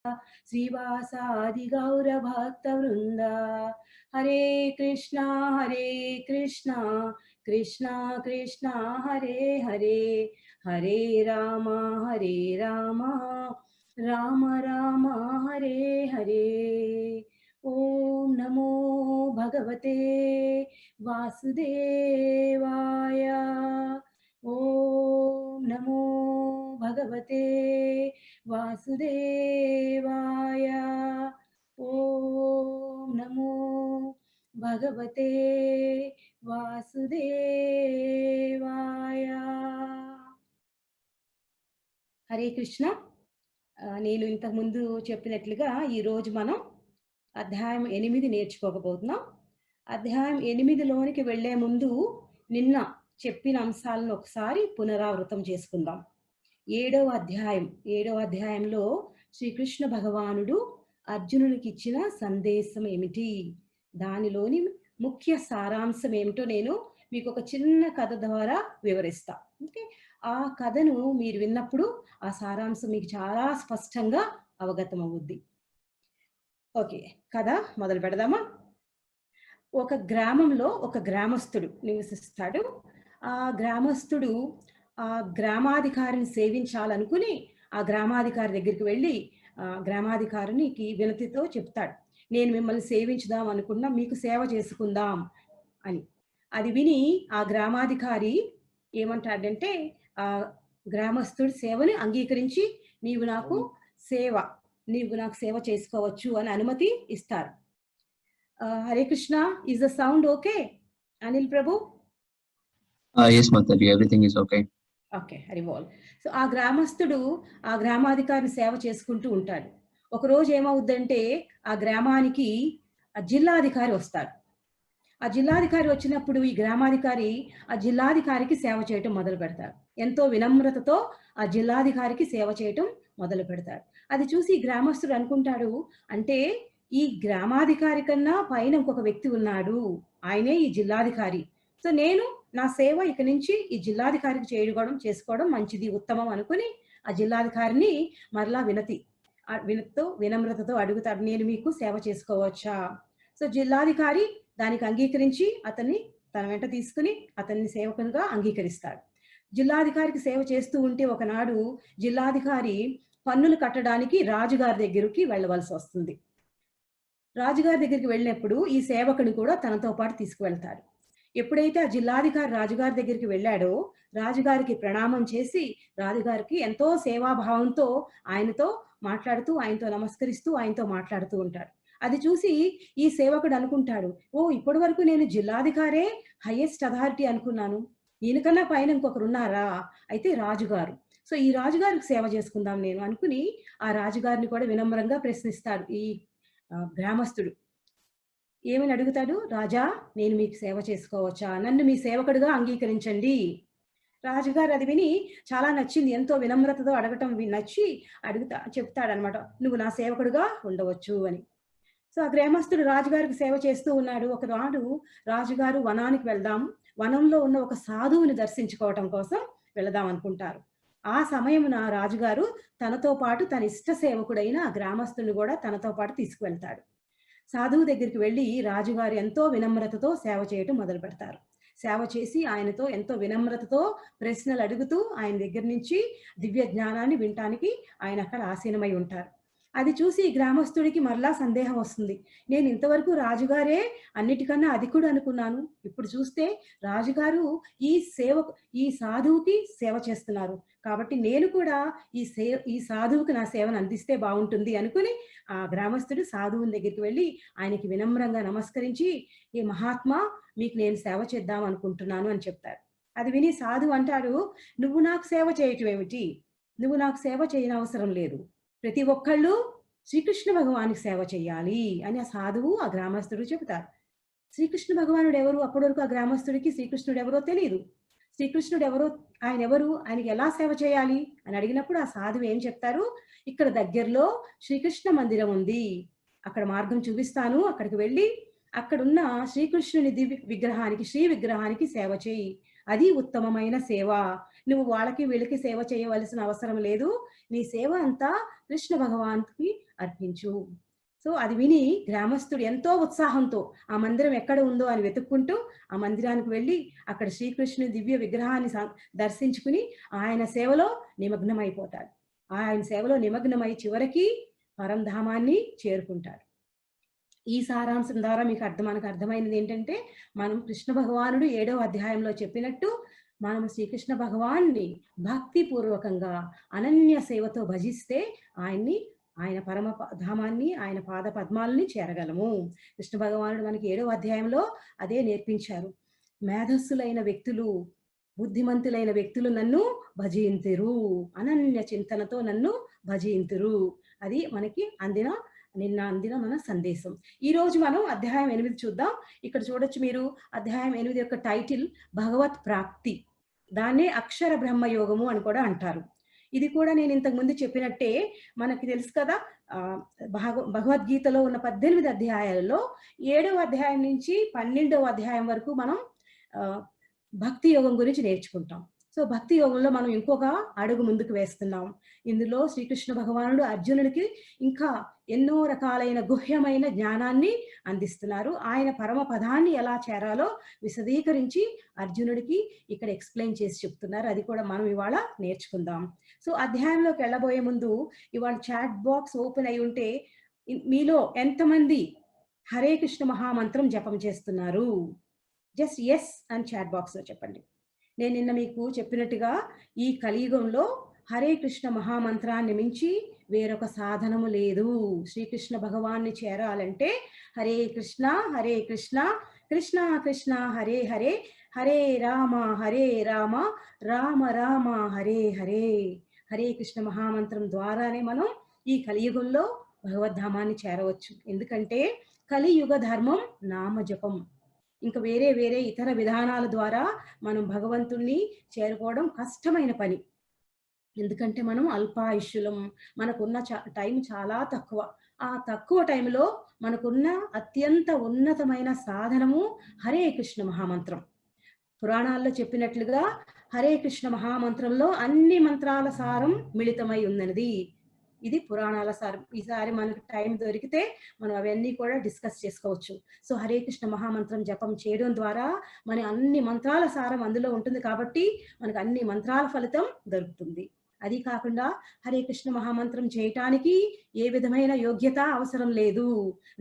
श्रीवासादि गौरभक्तवृन्द। हरे कृष्णा कृष्णा कृष्णा हरे हरे, हरे राम राम राम हरे हरे। ओम नमो भगवते वासुदेवाय। ओम नमो भगवते वासुदेवाय। ओम नमो भगवते वासुदेवाय। हरे कृष्ण। నేను ఇంతకు ముందు చెప్పినట్లుగా ఈ రోజు మనం అధ్యాయం 8 నేర్చుకోకపోతున్నాం. అధ్యాయం 8లోనికి వెళ్లే ముందు నిన్న చెప్పిన అంశాలను ఒకసారి పునరావృతం చేసుకుందాం. 7వ అధ్యాయంలో శ్రీకృష్ణ భగవానుడు అర్జునునికి ఇచ్చిన సందేశం ఏమిటి, దానిలోని ముఖ్య సారాంశం ఏమిటో నేను మీకు ఒక చిన్న కథ ద్వారా వివరిస్తా. ఓకే, ఆ కథను మీరు విన్నప్పుడు ఆ సారాంశం మీకు చాలా స్పష్టంగా అవగతం అవుద్ది. ఓకే, కథ మొదలు పెడదామా? ఒక గ్రామంలో ఒక గ్రామస్తుడు నివసిస్తాడు. ఆ గ్రామస్తుడు ఆ గ్రామాధికారిని సేవించాలనుకుని ఆ గ్రామాధికారి దగ్గరికి వెళ్ళి గ్రామాధికారికి వినతితో చెప్తాడు, నేను మిమ్మల్ని సేవించుదాం అనుకున్నా, మీకు సేవ చేసుకుందాం అని. అది విని ఆ గ్రామాధికారి ఏమంటాడంటే ఆ గ్రామస్తుడి సేవని అంగీకరించి నీవు నాకు సేవ చేసుకోవచ్చు అని అనుమతి ఇస్తారు. Hare Krishna. Is the sound okay Anil Prabhu? Yes Mataji, everything is okay. Okay, Hari bol. So ఆ గ్రామస్తుడు ఆ గ్రామాధికారిని సేవ చేసుకుంటూ ఉంటాడు. ఒక రోజు ఏమవుద్దంటే ఆ గ్రామానికి ఆ జిల్లాధికారి వస్తాడు. ఆ జిల్లాధికారి వచ్చినప్పుడు ఈ గ్రామాధికారి ఆ జిల్లాధికారికి సేవ చేయటం మొదలు పెడతాడు. ఎంతో వినమ్రతతో ఆ జిల్లాధికారికి సేవ చేయటం మొదలు పెడతాడు. అది చూసి గ్రామస్తుడు అనుకుంటాడు, అంటే ఈ గ్రామాధికారి కన్నా పైన ఇంకొక వ్యక్తి ఉన్నాడు, ఆయనే ఈ జిల్లాధికారి. సో నేను నా సేవ ఇక నుంచి ఈ జిల్లాధికారికి చేసుకోవడం మంచిది, ఉత్తమం అనుకుని ఆ జిల్లాధికారిని మరలా వినమ్రతతో అడుగుతాడు, నేను మీకు సేవ చేసుకోవచ్చా? సో జిల్లాధికారి దానికి అంగీకరించి అతన్ని తన వెంట తీసుకుని అతన్ని సేవకునిగా అంగీకరిస్తాడు. జిల్లాధికారికి సేవ చేస్తూ ఉంటే ఒకనాడు జిల్లాధికారి పన్నులు కట్టడానికి రాజుగారి దగ్గరికి వెళ్ళవలసి వస్తుంది. రాజుగారి దగ్గరికి వెళ్ళినప్పుడు ఈ సేవకుని కూడా తనతో పాటు తీసుకువెళ్తాడు. ఎప్పుడైతే ఆ జిల్లాధికారి రాజుగారి దగ్గరికి వెళ్ళాడో రాజుగారికి ప్రణామం చేసి రాజుగారికి ఎంతో సేవాభావంతో ఆయనతో నమస్కరిస్తూ ఆయనతో మాట్లాడుతూ ఉంటాడు. అది చూసి ఈ సేవకుడు అనుకుంటాడు, ఓ ఇప్పటి వరకు నేను జిల్లాధికారే హైయెస్ట్ అథారిటీ అనుకున్నాను, ఈయనకన్నా పైన ఇంకొకరు ఉన్నారా, అయితే రాజుగారు. సో ఈ రాజుగారికి సేవ చేసుకుందాం నేను అనుకుని ఆ రాజుగారిని కూడా వినమ్రంగా ప్రశ్నిస్తాడు. ఈ గ్రామస్తుడు ఏమని అడుగుతాడు, రాజా నేను మీకు సేవ చేసుకోవచ్చా, నన్ను మీ సేవకుడిగా అంగీకరించండి. రాజుగారు అది విని చాలా నచ్చింది, ఎంతో వినమ్రతతో అడగటం నచ్చి చెప్తాడనమాట, నువ్వు నా సేవకుడిగా ఉండవచ్చు అని. సో ఆ గ్రామస్తుడు రాజుగారికి సేవ చేస్తూ ఉన్నాడు. ఒకనాడు రాజుగారు వనానికి వనంలో ఉన్న ఒక సాధువుని దర్శించుకోవటం కోసం వెళదాం అనుకుంటారు. ఆ సమయమున రాజుగారు తనతో పాటు తన ఇష్ట సేవకుడైన ఆ గ్రామస్తుని కూడా తనతో పాటు తీసుకువెళ్తాడు. సాధువు దగ్గరికి వెళ్ళి రాజుగారు ఎంతో వినమ్రతతో సేవ చేయటం మొదలు పెడతారు. సేవ చేసి ఆయనతో ఎంతో వినమ్రతతో ప్రశ్నలు అడుగుతూ ఆయన దగ్గర నుంచి దివ్య జ్ఞానాన్ని వినటానికి ఆయన అక్కడ ఆసీనమై ఉంటారు. అది చూసి గ్రామస్తుడికి మరలా సందేహం వస్తుంది, నేను ఇంతవరకు రాజుగారే అన్నిటికన్నా అధికుడు అనుకున్నాను, ఇప్పుడు చూస్తే రాజుగారు ఈ సాధువుకి సేవ చేస్తున్నారు, కాబట్టి నేను కూడా ఈ సాధువుకి నా సేవను అందిస్తే బాగుంటుంది అనుకుని ఆ గ్రామస్తుడు సాధువుని దగ్గరికి వెళ్ళి ఆయనకి వినమ్రంగా నమస్కరించి, ఏ మహాత్మా మీకు నేను సేవ చేద్దాం అనుకుంటున్నాను అని చెప్తారు. అది విని సాధువు అంటాడు, నువ్వు నాకు సేవ చేయటం ఏమిటి, నువ్వు నాకు సేవ చేయనవసరం లేదు, ప్రతి ఒక్కళ్ళు శ్రీకృష్ణ భగవానికి సేవ చేయాలి అని ఆ సాధువు ఆ గ్రామస్తుడు చెబుతారు. శ్రీకృష్ణ భగవానుడు ఎవరు? అప్పటి వరకు ఆ గ్రామస్తుడికి శ్రీకృష్ణుడు ఎవరో తెలియదు. శ్రీకృష్ణుడు ఎవరో, ఆయనకి ఎలా సేవ చేయాలి అని అడిగినప్పుడు ఆ సాధువు ఏం చెప్తారు, ఇక్కడ దగ్గరలో శ్రీకృష్ణ మందిరం ఉంది, అక్కడ మార్గం చూపిస్తాను, అక్కడికి వెళ్ళి అక్కడున్న శ్రీకృష్ణుని శ్రీ విగ్రహానికి సేవ చేయి అది ఉత్తమమైన సేవ. నువ్వు వాళ్ళకి వీళ్ళకి సేవ చేయవలసిన అవసరం లేదు. నీ సేవ అంతా కృష్ణ భగవాన్‌కి అర్పించు. సో అది విని గ్రామస్తుడు ఎంతో ఉత్సాహంతో ఆ మందిరం ఎక్కడ ఉందో అని వెతుక్కుంటూ ఆ మందిరానికి వెళ్ళి అక్కడ శ్రీకృష్ణుని దివ్య విగ్రహాన్ని దర్శించుకుని ఆయన సేవలో నిమగ్నమైపోతాడు. ఆయన సేవలో నిమగ్నమై చివరికి పరంధామాన్ని చేరుకుంటాడు. ఈ సారాంశం ద్వారా మనకు అర్థమైనది ఏంటంటే, మనం కృష్ణ భగవానుడు 7వ అధ్యాయంలో చెప్పినట్టు మనం శ్రీకృష్ణ భగవాన్ని భక్తిపూర్వకంగా అనన్య సేవతో భజిస్తే ఆయన పరమ ధామాన్ని, ఆయన పాద పద్మాలని చేరగలము. కృష్ణ భగవానుడు మనకి 7వ అధ్యాయంలో అదే నేర్పించారు. మేధస్సులైన వ్యక్తులు, బుద్ధిమంతులైన వ్యక్తులు నన్ను భజింతురు, అనన్య చింతనతో నన్ను భజింతురు. అది మనకి నిన్న అందిన మన సందేశం. ఈ రోజు మనం అధ్యాయం 8 చూద్దాం. ఇక్కడ చూడొచ్చు మీరు అధ్యాయం 8 యొక్క టైటిల్ భగవత్ ప్రాప్తి. దాన్నే అక్షర బ్రహ్మ యోగము అని కూడా అంటారు. ఇది కూడా నేను ఇంతకు ముందు చెప్పినట్టే మనకి తెలుసు కదా, భగవద్గీతలో ఉన్న 18 అధ్యాయాలలో 7వ అధ్యాయం నుంచి 12వ అధ్యాయం వరకు మనం భక్తి యోగం గురించి నేర్చుకుంటాం. సో భక్తి యోగంలో మనం ఇంకొక అడుగు ముందుకు వేస్తున్నాం. ఇందులో శ్రీకృష్ణ భగవానుడు అర్జునుడికి ఇంకా ఎన్నో రకాలైన గుహ్యమైన జ్ఞానాన్ని అందిస్తున్నారు. ఆయన పరమ పదాన్ని ఎలా చేరాలో విశదీకరించి అర్జునుడికి ఇక్కడ ఎక్స్ప్లెయిన్ చేసి చెప్తున్నారు. అది కూడా మనం ఇవాళ నేర్చుకుందాం. సో అధ్యాయంలోకి వెళ్ళబోయే ముందు ఇవాళ చాట్ బాక్స్ ఓపెన్ అయి ఉంటే మీలో ఎంతమంది హరే కృష్ణ మహామంత్రం జపం చేస్తున్నారు? జస్ట్ ఎస్ అని చాట్ బాక్స్ లో చెప్పండి. నేను నిన్న మీకు చెప్పినట్టుగా ఈ కలియుగంలో హరే కృష్ణ మహామంత్రాన్ని మించి వేరొక సాధనము లేదు. శ్రీకృష్ణ భగవాన్ని చేరాలంటే హరే కృష్ణ కృష్ణ కృష్ణ హరే హరే, హరే రామ రామ రామ హరే హరే. హరే కృష్ణ మహామంత్రం ద్వారానే మనం ఈ కలియుగంలో భగవద్ధామాన్ని చేరవచ్చు. ఎందుకంటే కలియుగ ధర్మం నామజపం. ఇంకా వేరే ఇతర విధానాల ద్వారా మనం భగవంతుణ్ణి చేరుకోవడం కష్టమైన పని. ఎందుకంటే మనం అల్పాయుష్యులం, మనకున్న టైం చాలా తక్కువ. ఆ తక్కువ టైంలో మనకున్న అత్యంత ఉన్నతమైన సాధనము హరే కృష్ణ మహామంత్రం. పురాణాల్లో చెప్పినట్లుగా హరే కృష్ణ మహామంత్రంలో అన్ని మంత్రాల సారం మిళితమై ఉన్నది. ఇది పురాణాల సారం. ఈసారి మనకు టైం దొరికితే మనం అవన్నీ కూడా డిస్కస్ చేసుకోవచ్చు. సో హరే కృష్ణ మహామంత్రం జపం చేయడం ద్వారా మన అన్ని మంత్రాల సారం అందులో ఉంటుంది కాబట్టి మనకు అన్ని మంత్రాల ఫలితం దొరుకుతుంది. అది కాకుండా హరే కృష్ణ మహామంత్రం చేయటానికి ఏ విధమైన యోగ్యత అవసరం లేదు.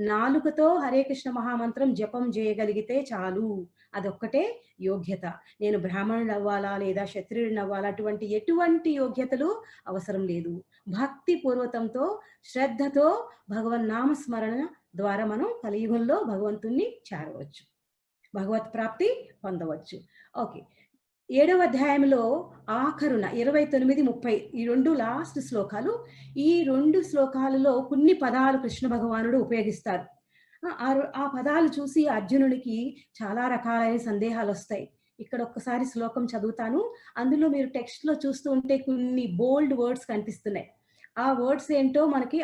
నాలుకతో హరే కృష్ణ మహామంత్రం జపం చేయగలిగితే చాలు. అదొక్కటే యోగ్యత. నేను బ్రాహ్మణుడు అవ్వాలా లేదా క్షత్రియుడిని అవ్వాలా అటువంటి ఎటువంటి యోగ్యతలు అవసరం లేదు. భక్తి పూర్వకంతో శ్రద్ధతో భగవన్ నామస్మరణ ద్వారా మనం కలియుగంలో భగవంతుణ్ణి చేరవచ్చు, భగవత్ ప్రాప్తి పొందవచ్చు. ఓకే, 7వ అధ్యాయంలో ఆఖరున 29, 30 ఈ 2 లాస్ట్ శ్లోకాలు. ఈ 2 శ్లోకాలలో కొన్ని పదాలు కృష్ణ భగవానుడు ఉపయోగిస్తారు. ఆ పదాలు చూసి అర్జునుడికి చాలా రకాలైన సందేహాలు వస్తాయి. ఇక్కడ ఒక్కసారి శ్లోకం చదువుతాను. అందులో మీరు టెక్స్ట్ లో చూస్తూ ఉంటే కొన్ని బోల్డ్ వర్డ్స్ కనిపిస్తున్నాయి. ఆ వర్డ్స్ ఏంటో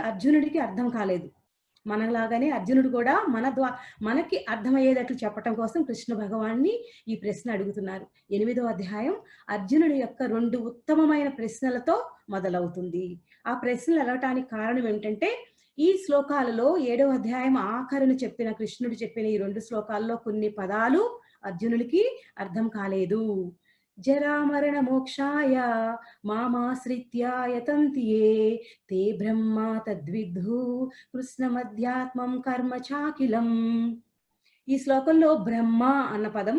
అర్జునుడికి అర్థం కాలేదు. మనలాగానే అర్జునుడు కూడా మనకి అర్థమయ్యేటట్లు చెప్పటం కోసం కృష్ణ భగవాన్ని ఈ ప్రశ్న అడుగుతున్నారు. 8వ అధ్యాయం అర్జునుడి యొక్క 2 ఉత్తమమైన ప్రశ్నలతో మొదలవుతుంది. ఆ ప్రశ్నలు అడగటానికి కారణం ఏమిటంటే, ఈ శ్లోకాలలో 7వ అధ్యాయం ఆఖరును కృష్ణుడు చెప్పిన ఈ 2 శ్లోకాల్లో కొన్ని పదాలు అర్జునుడికి అర్థం కాలేదు. జరామరణ మోక్షాయ మామాశ్రిత్యాయతంతియే తే బ్రహ్మ తద్విద్ధు కృష్ణమధ్యాత్మం కర్మ చాకిలం. ఈ శ్లోకంలో బ్రహ్మ అన్న పదం,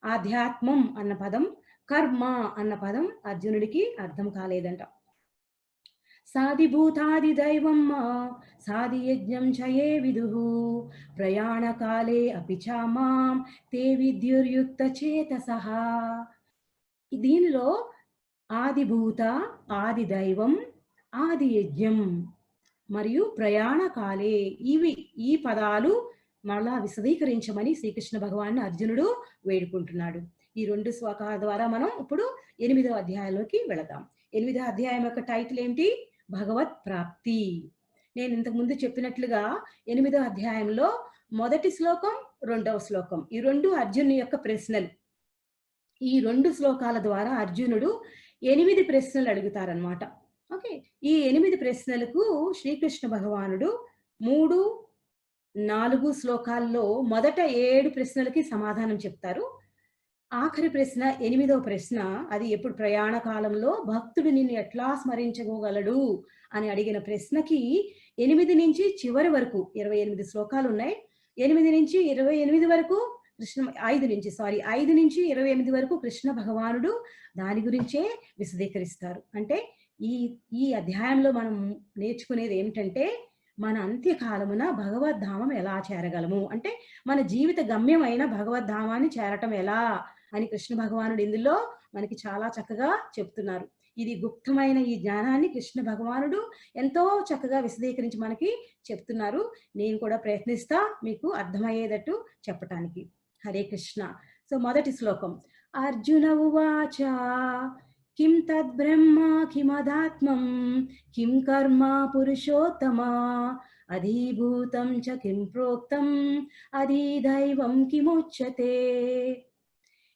ఆధ్యాత్మం అన్న పదం, కర్మ అన్న పదం అర్జునుడికి అర్థం కాలేదంట. సాధిభూతాది దైవం సాధి యజ్ఞం చయే విదుః ప్రయాణకాలే అపి చ మాం తే విద్యుర్యుక్త చేతసః. దీనిలో ఆదిభూత, ఆది దైవం, ఆది యజ్ఞం మరియు ప్రయాణకాలే ఈ పదాలు మళ్ళా విశదీకరించమని శ్రీకృష్ణ భగవాన్ని అర్జునుడు వేడుకుంటున్నాడు. ఈ 2 శ్లోకాల ద్వారా మనం ఇప్పుడు 8వ అధ్యాయంలోకి వెళదాం. 8వ అధ్యాయం యొక్క టైటిల్ ఏంటి? భగవత్ ప్రాప్తి. నేను ఇంతకు ముందు చెప్పినట్లుగా 8వ అధ్యాయంలో మొదటి శ్లోకం, 2వ శ్లోకం ఈ 2 అర్జునుని యొక్క ప్రశ్నలు. ఈ 2 శ్లోకాల ద్వారా అర్జునుడు 8 ప్రశ్నలు అడుగుతారనమాట. ఓకే. ఈ 8 ప్రశ్నలకు శ్రీకృష్ణ భగవానుడు 3, 4 శ్లోకాల్లో మొదట 7 ప్రశ్నలకి సమాధానం చెప్తారు. ఆఖరి ప్రశ్న 8వ ప్రశ్న అది ఎప్పుడు ప్రయాణ కాలంలో భక్తుడు నిన్ను ఎట్లా స్మరించుకోగలడు అని అడిగిన ప్రశ్నకి 8 నుంచి చివరి వరకు 28 శ్లోకాలు ఉన్నాయి. 8 నుంచి 28 వరకు 5 నుంచి 28 వరకు కృష్ణ భగవానుడు దాని గురించే విశదీకరిస్తారు. అంటే ఈ ఈ అధ్యాయంలో మనం నేర్చుకునేది ఏమిటంటే మన అంత్యకాలమున భగవద్ధామం ఎలా చేరగలము, అంటే మన జీవిత గమ్యం అయిన భగవద్ధామాన్ని చేరటం ఎలా అని కృష్ణ భగవానుడు ఇందులో మనకి చాలా చక్కగా చెప్తున్నారు. ఇది గుప్తమైన ఈ జ్ఞానాన్ని కృష్ణ భగవానుడు ఎంతో చక్కగా విశదీకరించి మనకి చెప్తున్నారు. నేను కూడా ప్రయత్నిస్తా మీకు అర్థమయ్యేటట్టు చెప్పటానికి. హరే కృష్ణ. సో మొదటి శ్లోకం. అర్జున ఉవాచ కిం తద్బ్రహ్మ కిమదాత్మం కిం కర్మ పురుషోత్తమ అధీభూతం చ కిం ప్రోక్తం అధీదైవం కిముచ్యతే.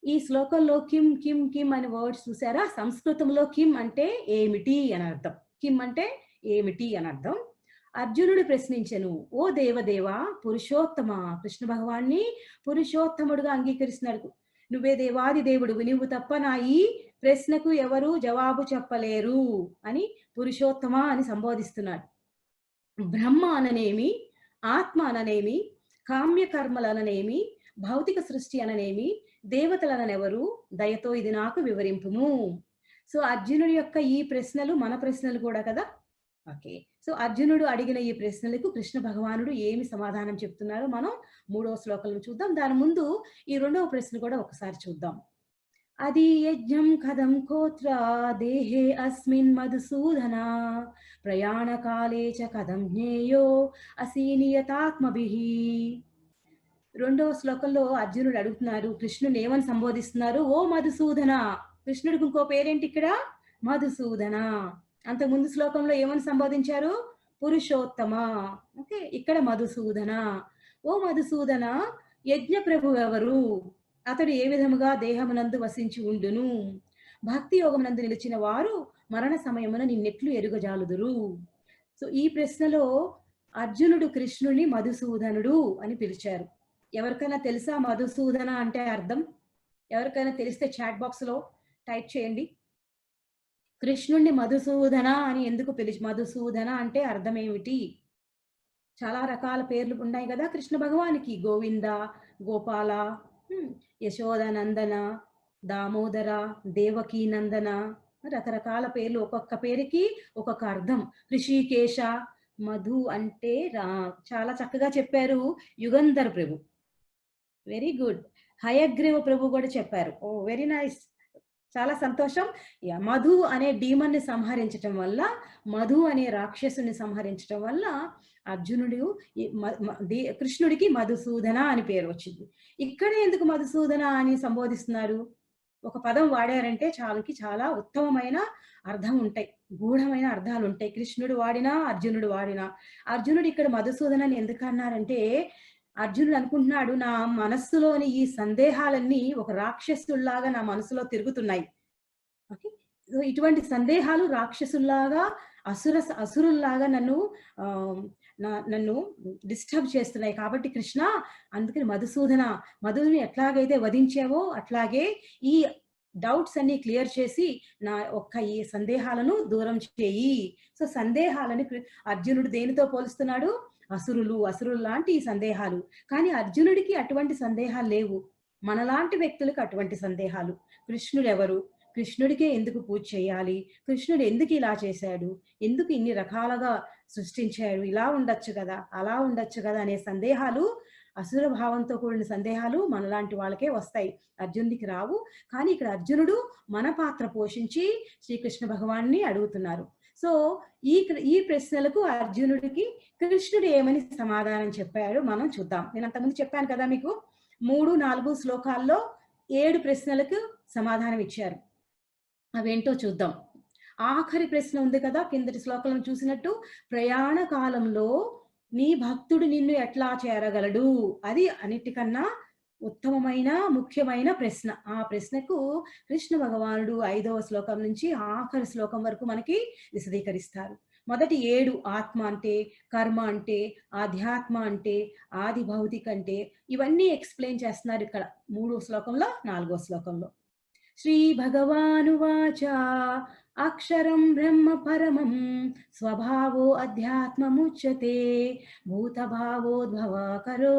ఈ శ్లోకంలో కిం కిం కిం అనే వర్డ్స్ చూసారా? సంస్కృతంలో కిం అంటే ఏమిటి అని అర్థం. కిం అంటే ఏమిటి అని అర్థం. అర్జునుడు ప్రశ్నించెను, ఓ దేవదేవా పురుషోత్తమ, కృష్ణ భగవాన్ని పురుషోత్తముడుగా అంగీకరిస్తున్నాడు. నువ్వే దేవాది దేవుడు, నువ్వు తప్ప నా ఈ ప్రశ్నకు ఎవరు జవాబు చెప్పలేరు అని పురుషోత్తమ అని సంబోధిస్తున్నాడు. బ్రహ్మ అననేమి, ఆత్మ అననేమి, కామ్యకర్మలు అననేమి, భౌతిక సృష్టి అననేమి, దేవతలనెవరు, దయతో ఇది నాకు వివరింపుము. సో అర్జునుడి యొక్క ఈ ప్రశ్నలు మన ప్రశ్నలు కూడా కదా. ఓకే. సో అర్జునుడు అడిగిన ఈ ప్రశ్నలకు కృష్ణ భగవానుడు ఏమి సమాధానం చెప్తున్నారో మనం 3వ శ్లోకంలో చూద్దాం. దాని ముందు ఈ 2వ ప్రశ్న కూడా ఒకసారి చూద్దాం. అది యజ్ఞం కథం కోత్ర దేహే అస్మిన్ మధుసూదన ప్రయాణకాలే చ కథం జ్ఞేయో అసీనియతాత్మభిః. 2వ శ్లోకంలో అర్జునుడు అడుగుతున్నారు, కృష్ణుని ఏమని సంబోధిస్తున్నారు? ఓ మధుసూదన. కృష్ణుడికి ఇంకో పేరేంటి ఇక్కడ? మధుసూదన. అంతకుముందు శ్లోకంలో ఏమని సంబోధించారు? పురుషోత్తమ. ఓకే, ఇక్కడ మధుసూదన. ఓ మధుసూదన, యజ్ఞ ప్రభు ఎవరు? అతడు ఏ విధముగా దేహమునందు వసించి ఉండును? భక్తి యోగమునందు నిలిచిన వారు మరణ సమయమున నిన్నెట్లు ఎరుగజాలుదురు. సో ఈ ప్రశ్నలో అర్జునుడు కృష్ణుని మధుసూదనుడు అని పిలిచారు. ఎవరికైనా తెలుసా మధుసూదన అంటే అర్థం? ఎవరికైనా తెలిస్తే చాట్ బాక్స్ లో టైప్ చేయండి. కృష్ణుణ్ణి మధుసూదన అని ఎందుకు మధుసూదన అంటే అర్థం ఏమిటి? చాలా రకాల పేర్లు ఉన్నాయి కదా కృష్ణ భగవానికి. గోవింద, గోపాల, యశోదానందన, దామోదర, దేవకీ నందన, రకరకాల పేర్లు. ఒక్కొక్క పేరుకి ఒక్కొక్క అర్థం. ఋషికేశ, మధు అంటే చాలా చక్కగా చెప్పారు యుగంధర్ ప్రభు. Very good. హయగ్రీవ ప్రభు కూడా చెప్పారు. ఓ వెరీ నైస్, చాలా సంతోషం. మధు అనే డీమన్ ని సంహరించటం వల్ల, మధు అనే రాక్షసుని సంహరించటం వల్ల అర్జునుడు కృష్ణుడికి మధుసూదన అని పేరు వచ్చింది. ఇక్కడ ఎందుకు మధుసూదన అని సంబోధిస్తున్నారు? ఒక పదం వాడారంటే చాలా ఉత్తమమైన అర్థం ఉంటాయి, గూఢమైన అర్థాలు ఉంటాయి. కృష్ణుడు వాడినా, అర్జునుడు వాడినా. అర్జునుడు ఇక్కడ మధుసూదనని ఎందుకు అన్నారంటే, అర్జునుడు అనుకుంటున్నాడు, నా మనస్సులోని ఈ సందేహాలన్నీ ఒక రాక్షసుల్లాగా నా మనసులో తిరుగుతున్నాయి. ఓకే, ఇటువంటి సందేహాలు రాక్షసుల్లాగా, అసురుల్లాగా నన్ను డిస్టర్బ్ చేస్తున్నాయి. కాబట్టి కృష్ణ, అందుకని మధుసూదన, మధుని ఎట్లాగైతే వధించావో అట్లాగే ఈ డౌట్స్ అన్ని క్లియర్ చేసి నా ఈ సందేహాలను దూరం చేయి. సో సందేహాలని అర్జునుడు దేనితో పోలుస్తున్నాడు? అసురులు లాంటి ఈ సందేహాలు. కానీ అర్జునుడికి అటువంటి సందేహాలు లేవు. మనలాంటి వ్యక్తులకు అటువంటి సందేహాలు. కృష్ణుడు ఎవరు? కృష్ణుడికే ఎందుకు పూజ చేయాలి? కృష్ణుడు ఎందుకు ఇలా చేశాడు? ఎందుకు ఇన్ని రకాలుగా సృష్టించాడు? ఇలా ఉండొచ్చు కదా, అలా ఉండొచ్చు కదా అనే సందేహాలు, అసుర భావంతో కూడిన సందేహాలు మనలాంటి వాళ్ళకే వస్తాయి, అర్జునుడికి రావు. కానీ ఇక్కడ అర్జునుడు మన పాత్ర పోషించి శ్రీకృష్ణ భగవాన్ని అడుగుతున్నారు. సో ఈ ప్రశ్నలకు అర్జునుడికి కృష్ణుడు ఏమని సమాధానం చెప్పాడు మనం చూద్దాం. నేను అంతకుముందు చెప్పాను కదా మీకు, 3, 4 శ్లోకాల్లో 7 ప్రశ్నలకు సమాధానం ఇచ్చారు. అవేంటో చూద్దాం. ఆఖరి ప్రశ్న ఉంది కదా కిందటి శ్లోకంలో చూసినట్టు, ప్రయాణ కాలంలో నీ భక్తుడు నిన్ను ఎట్లా చేరగలడు? అది అన్నిటికన్నా ఉత్తమమైన ముఖ్యమైన ప్రశ్న. ఆ ప్రశ్నకు కృష్ణ భగవానుడు 5వ శ్లోకం నుంచి ఆఖరి శ్లోకం వరకు మనకి విశదీకరిస్తారు. మొదటి 7 ఆత్మ అంటే, కర్మ అంటే, ఆధ్యాత్మ అంటే, ఆది భౌతిక అంటే ఇవన్నీ ఎక్స్ప్లెయిన్ చేస్తున్నారు ఇక్కడ 3వ శ్లోకంలో 4వ శ్లోకంలో. శ్రీ భగవానువాచ అక్షరం బ్రహ్మ పరమం స్వభావో అధ్యాత్మముచ్యతే భూతభావోద్భవకరో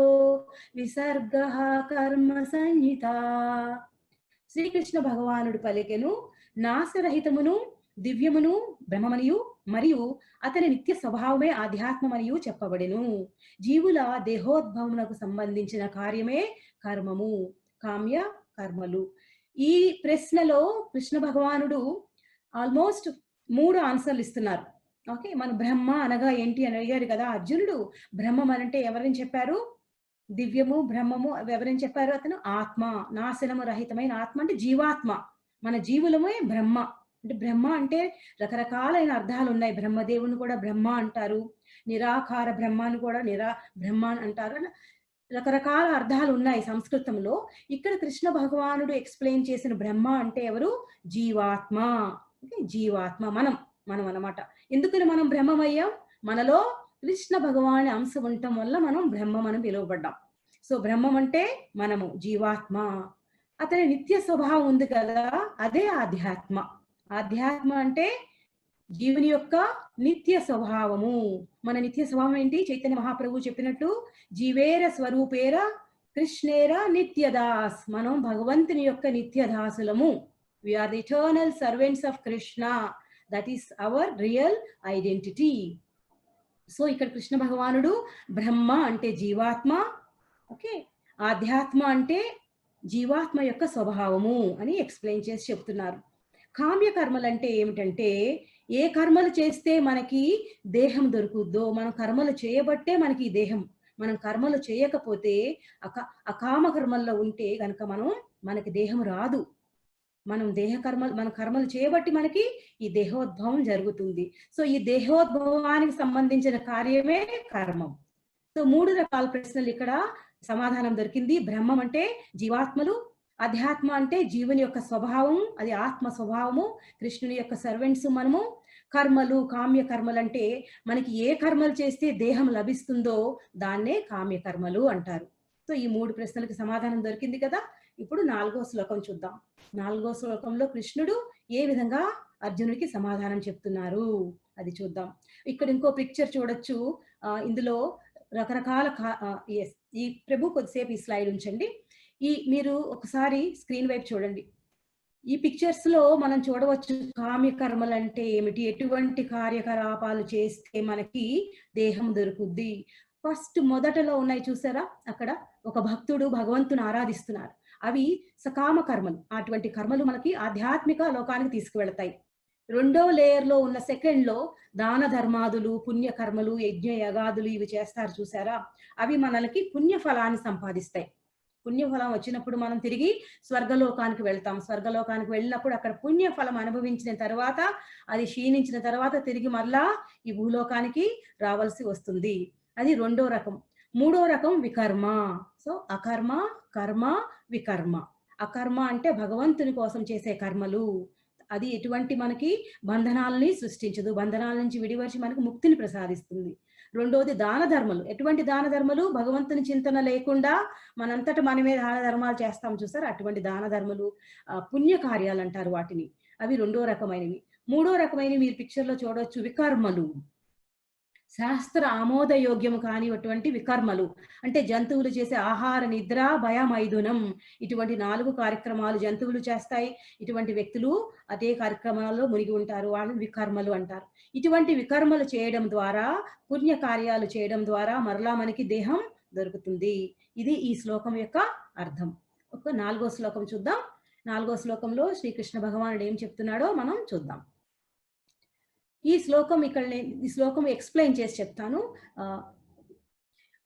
విసర్గః కర్మ సంహిత. శ్రీకృష్ణ భగవానుడు పలికెను, నాశరహితమును దివ్యమును బ్రహ్మమనియు మరియు అతని నిత్య స్వభావమే ఆధ్యాత్మమనియు చెప్పబడెను. జీవుల దేహోద్భవమునకు సంబంధించిన కార్యమే కర్మము, కామ్య కర్మలు. ఈ ప్రశ్నలో కృష్ణ భగవానుడు ఆల్మోస్ట్ 3 ఆన్సర్లు ఇస్తున్నారు. ఓకే, మన బ్రహ్మ అనగా ఏంటి అని అడిగారు కదా అర్జునుడు. బ్రహ్మం అంటే ఎవరని చెప్పారు? దివ్యము బ్రహ్మము ఎవరని చెప్పారు? అతను ఆత్మ, నాశనము రహితమైన ఆత్మ అంటే జీవాత్మ. మన జీవులమే బ్రహ్మ. అంటే బ్రహ్మ అంటే రకరకాలైన అర్థాలు ఉన్నాయి. బ్రహ్మదేవుని కూడా బ్రహ్మ అంటారు, నిరాకార బ్రహ్మాన్ని కూడా బ్రహ్మ అంటారు. రకరకాల అర్థాలు ఉన్నాయి సంస్కృతంలో. ఇక్కడ కృష్ణ భగవానుడు ఎక్స్ప్లెయిన్ చేసిన బ్రహ్మ అంటే ఎవరు? జీవాత్మ. జీవాత్మ మనం అన్నమాట. ఎందుకని మనం బ్రహ్మమయ్యాం? మనలో కృష్ణ భగవాని అంశం ఉండటం వల్ల మనం బ్రహ్మం అని పిలువబడ్డాం. సో బ్రహ్మం అంటే మనము, జీవాత్మ. అతని నిత్య స్వభావం ఉంది కదా, అదే ఆధ్యాత్మ. ఆధ్యాత్మ అంటే జీవుని యొక్క నిత్య స్వభావము. మన నిత్య స్వభావం ఏంటి? చైతన్య మహాప్రభు చెప్పినట్టు జీవేర స్వరూపేర కృష్ణేర నిత్యదాస్. మనం భగవంతుని యొక్క నిత్యదాసులము. We are the eternal servants of Krishna. That is our real identity. So ఇక్కడ కృష్ణ భగవానుడు బ్రహ్మ అంటే జీవాత్మ, ఓకే, ఆధ్యాత్మ అంటే జీవాత్మ యొక్క స్వభావము అని ఎక్స్ప్లెయిన్ చేసి చెప్తున్నారు. కామ్య కర్మలు అంటే ఏమిటంటే, ఏ కర్మలు చేస్తే మనకి దేహం దొరుకుద్దో, మనం కర్మలు చేయబట్టే మనకి ఈ దేహం. మనం కర్మలు చేయకపోతే అకామ కర్మల్లో ఉంటే గనక మనకి దేహం రాదు. మన కర్మలు చేయబట్టి మనకి ఈ దేహోద్భవం జరుగుతుంది. సో ఈ దేహోద్భవానికి సంబంధించిన కార్యమే కర్మం. సో 3 రకాల ప్రశ్నలు ఇక్కడ సమాధానం దొరికింది. బ్రహ్మం అంటే జీవాత్మలు, అధ్యాత్మ అంటే జీవుని యొక్క స్వభావం, అది ఆత్మ స్వభావము, కృష్ణుని యొక్క సర్వెంట్స్ మనము. కర్మలు, కామ్య కర్మలు అంటే మనకి ఏ కర్మలు చేస్తే దేహం లభిస్తుందో దాన్నే కామ్య కర్మలు అంటారు. సో ఈ 3 ప్రశ్నలకు సమాధానం దొరికింది కదా. ఇప్పుడు 4వ శ్లోకం చూద్దాం. 4వ శ్లోకంలో కృష్ణుడు ఏ విధంగా అర్జునుడికి సమాధానం చెప్తున్నారు అది చూద్దాం. ఇక్కడ ఇంకో పిక్చర్ చూడొచ్చు. ఇందులో రకరకాల ఈ ప్రభు కొద్దిసేపు ఈ స్లైడ్ ఉంచండి. మీరు ఒకసారి స్క్రీన్ వైపు చూడండి. ఈ పిక్చర్స్ లో మనం చూడవచ్చు కామ్య కర్మలు అంటే ఏమిటి, ఎటువంటి కార్యకలాపాలు చేస్తే మనకి దేహం దొరుకుద్ది. ఫస్ట్ మొదటలో ఉన్నాయి చూసారా, అక్కడ ఒక భక్తుడు భగవంతుని ఆరాధిస్తున్నారు. అవి సకామ కర్మలు. అటువంటి కర్మలు మనకి ఆధ్యాత్మిక లోకానికి తీసుకువెళతాయి. 2వ లేయర్ లో ఉన్న సెకండ్ లో దాన ధర్మాదులు, పుణ్య కర్మలు, యజ్ఞ యగాదులు ఇవి చేస్తారు చూసారా, అవి మనకి పుణ్య ఫలాన్ని సంపాదిస్తాయి. పుణ్యఫలం వచ్చినప్పుడు మనం తిరిగి స్వర్గలోకానికి వెళ్తాం. స్వర్గలోకానికి వెళ్ళినప్పుడు అక్కడ పుణ్యఫలం అనుభవించిన తర్వాత, అది క్షీణించిన తర్వాత తిరిగి మరలా ఈ భూలోకానికి రావాల్సి వస్తుంది. అది 2వ రకం. 3వ రకం వికర్మ. సో అకర్మ, కర్మ, వికర్మ. అకర్మ అంటే భగవంతుని కోసం చేసే కర్మలు. అది ఎటువంటి మనకి బంధనాలని సృష్టించదు, బంధనాల నుంచి విడివరిచి మనకు ముక్తిని ప్రసాదిస్తుంది. 2వది దాన ధర్మలు. ఎటువంటి దాన ధర్మలు? భగవంతుని చింతన లేకుండా మనంతట మనమే దాన ధర్మాలు చేస్తాం చూసారు, అటువంటి దాన ధర్మలు, పుణ్య కార్యాలు అంటారు వాటిని. అవి 2వ రకమైనవి. 3వ రకమైనవి మీరు పిక్చర్ లో చూడవచ్చు వికర్మలు. శాస్త్ర ఆమోదయోగ్యము కానిటువంటి వికర్మలు అంటే జంతువులు చేసే ఆహార, నిద్ర, భయమైథునం, ఇటువంటి 4 కార్యక్రమాలు జంతువులు చేస్తాయి. ఇటువంటి వ్యక్తులు అదే కార్యక్రమాల్లో మునిగి ఉంటారు, వాళ్ళని వికర్మలు అంటారు. ఇటువంటి వికర్మలు చేయడం ద్వారా, పుణ్య కార్యాలు చేయడం ద్వారా మరలా మనకి దేహం దొరుకుతుంది. ఇది ఈ శ్లోకం యొక్క అర్థం. ఒక 4వ శ్లోకం చూద్దాం. 4వ శ్లోకంలో శ్రీకృష్ణ భగవానుడు ఏం చెప్తున్నాడో మనం చూద్దాం. ఈ శ్లోకం ఎక్స్ప్లెయిన్ చేసి చెప్తాను.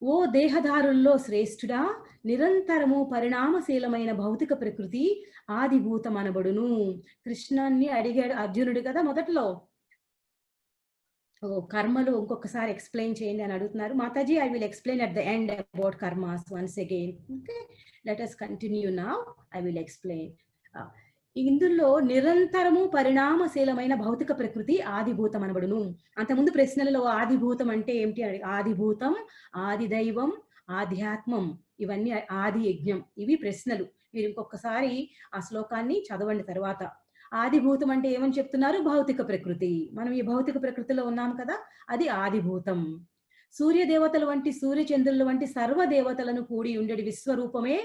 ఓ దేహదారుల్లో శ్రేష్ఠుడా, నిరంతరము పరిణామశీలమైన భౌతిక ప్రకృతి ఆదిభూతం అనబడును. కృష్ణాన్ని అడిగాడు అర్జునుడు కదా మొదట్లో. కర్మలు ఇంకొకసారి ఎక్స్ప్లెయిన్ చేయండి అని అడుగుతున్నారు. Mataji, I will explain at the end about karmas once again. Okay, let us continue now. I will explain. ఇందులో నిరంతరము పరిణామశీలమైన భౌతిక ప్రకృతి ఆదిభూతం అనబడును. అంతకుముందు ప్రశ్నలలో ఆదిభూతం అంటే ఏమిటి అని, ఆదిభూతం, ఆది దైవం, ఆధ్యాత్మం, ఇవన్నీ ఆది యజ్ఞం, ఇవి ప్రశ్నలు. మీరు ఇంకొకసారి ఆ శ్లోకాన్ని చదవండి తర్వాత. ఆదిభూతం అంటే ఏమని చెప్తున్నారు? భౌతిక ప్రకృతి. మనం ఈ భౌతిక ప్రకృతిలో ఉన్నాం కదా, అది ఆదిభూతం. సూర్య దేవతల వంటి సూర్యచంద్రుల వంటి సర్వ దేవతలను కూడి ఉండేది విశ్వరూపమే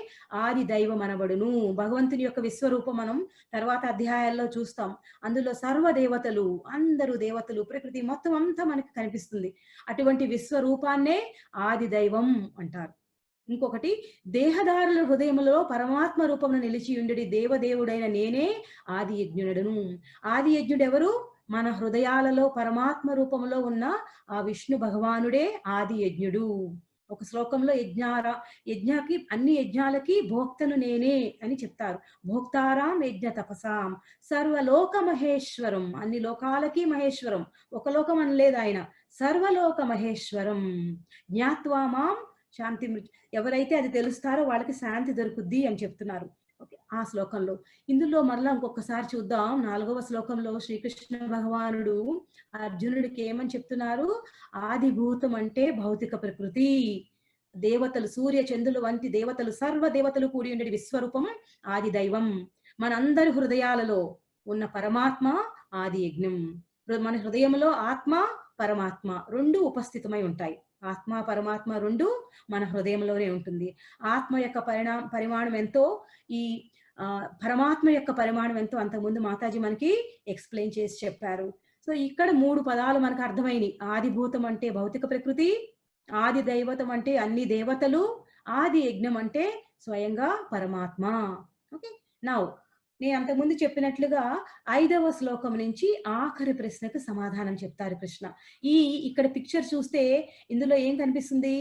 ఆది దైవం అనబడును. భగవంతుని యొక్క విశ్వరూపం మనం తర్వాత అధ్యాయాల్లో చూస్తాం. అందులో సర్వ దేవతలు, అందరూ దేవతలు, ప్రకృతి మొత్తం అంతా మనకి కనిపిస్తుంది. అటువంటి విశ్వరూపాన్నే ఆది దైవం అంటారు. ఇంకొకటి, దేహదారుల హృదయంలో పరమాత్మ రూపమును నిలిచి ఉండేది దేవదేవుడైన నేనే ఆది యజ్ఞుడను. ఆది యజ్ఞుడు ఎవరు? మన హృదయాలలో పరమాత్మ రూపంలో ఉన్న ఆ విష్ణు భగవానుడే ఆది యజ్ఞుడు. ఒక శ్లోకంలో యజ్ఞకి అన్ని యజ్ఞాలకి భోక్తను నేనే అని చెప్తారు. భోక్తారాం యజ్ఞ తపసాం సర్వలోక మహేశ్వరం. అన్ని లోకాలకి మహేశ్వరం. ఒక లోకం అనలేదు ఆయన, సర్వలోక మహేశ్వరం. జ్ఞాత్వా మాం శాంతి, ఎవరైతే అది తెలుస్తారో వాళ్ళకి శాంతి దొరుకుద్ది అని చెప్తున్నారు. ఓకే, ఆ శ్లోకంలో. ఇందులో మరలా ఇంకొకసారి చూద్దాం. 4వ శ్లోకంలో శ్రీకృష్ణ భగవానుడు అర్జునుడికి ఏమని చెప్తున్నారు? ఆదిభూతం అంటే భౌతిక ప్రకృతి. దేవతలు, సూర్య చంద్రులు వంటి దేవతలు, సర్వ దేవతలు కూడి ఉండే విశ్వరూపం ఆది దైవం. మనందరి హృదయాలలో ఉన్న పరమాత్మ ఆది యజ్ఞం. మన హృదయంలో ఆత్మ, పరమాత్మ రెండు ఉపస్థితమై ఉంటాయి. ఆత్మ, పరమాత్మ రెండు మన హృదయంలోనే ఉంటుంది. ఆత్మ యొక్క పరిమాణం ఎంతో, ఈ పరమాత్మ యొక్క పరిమాణం ఎంతో అంతకుముందు మాతాజీ మనకి ఎక్స్ప్లెయిన్ చేసి చెప్పారు. సో ఇక్కడ 3 పదాలు మనకు అర్థమైనవి. ఆదిభూతం అంటే భౌతిక ప్రకృతి, ఆది దైవతం అంటే అన్ని దేవతలు, ఆది యజ్ఞం అంటే స్వయంగా పరమాత్మ. ఓకే, నౌ నేను అంతకుముందు చెప్పినట్లుగా 5వ శ్లోకం నుంచి ఆఖరి ప్రశ్నకు సమాధానం చెప్తారు కృష్ణ. ఇక్కడ పిక్చర్ చూస్తే ఇందులో ఏం కనిపిస్తుంది?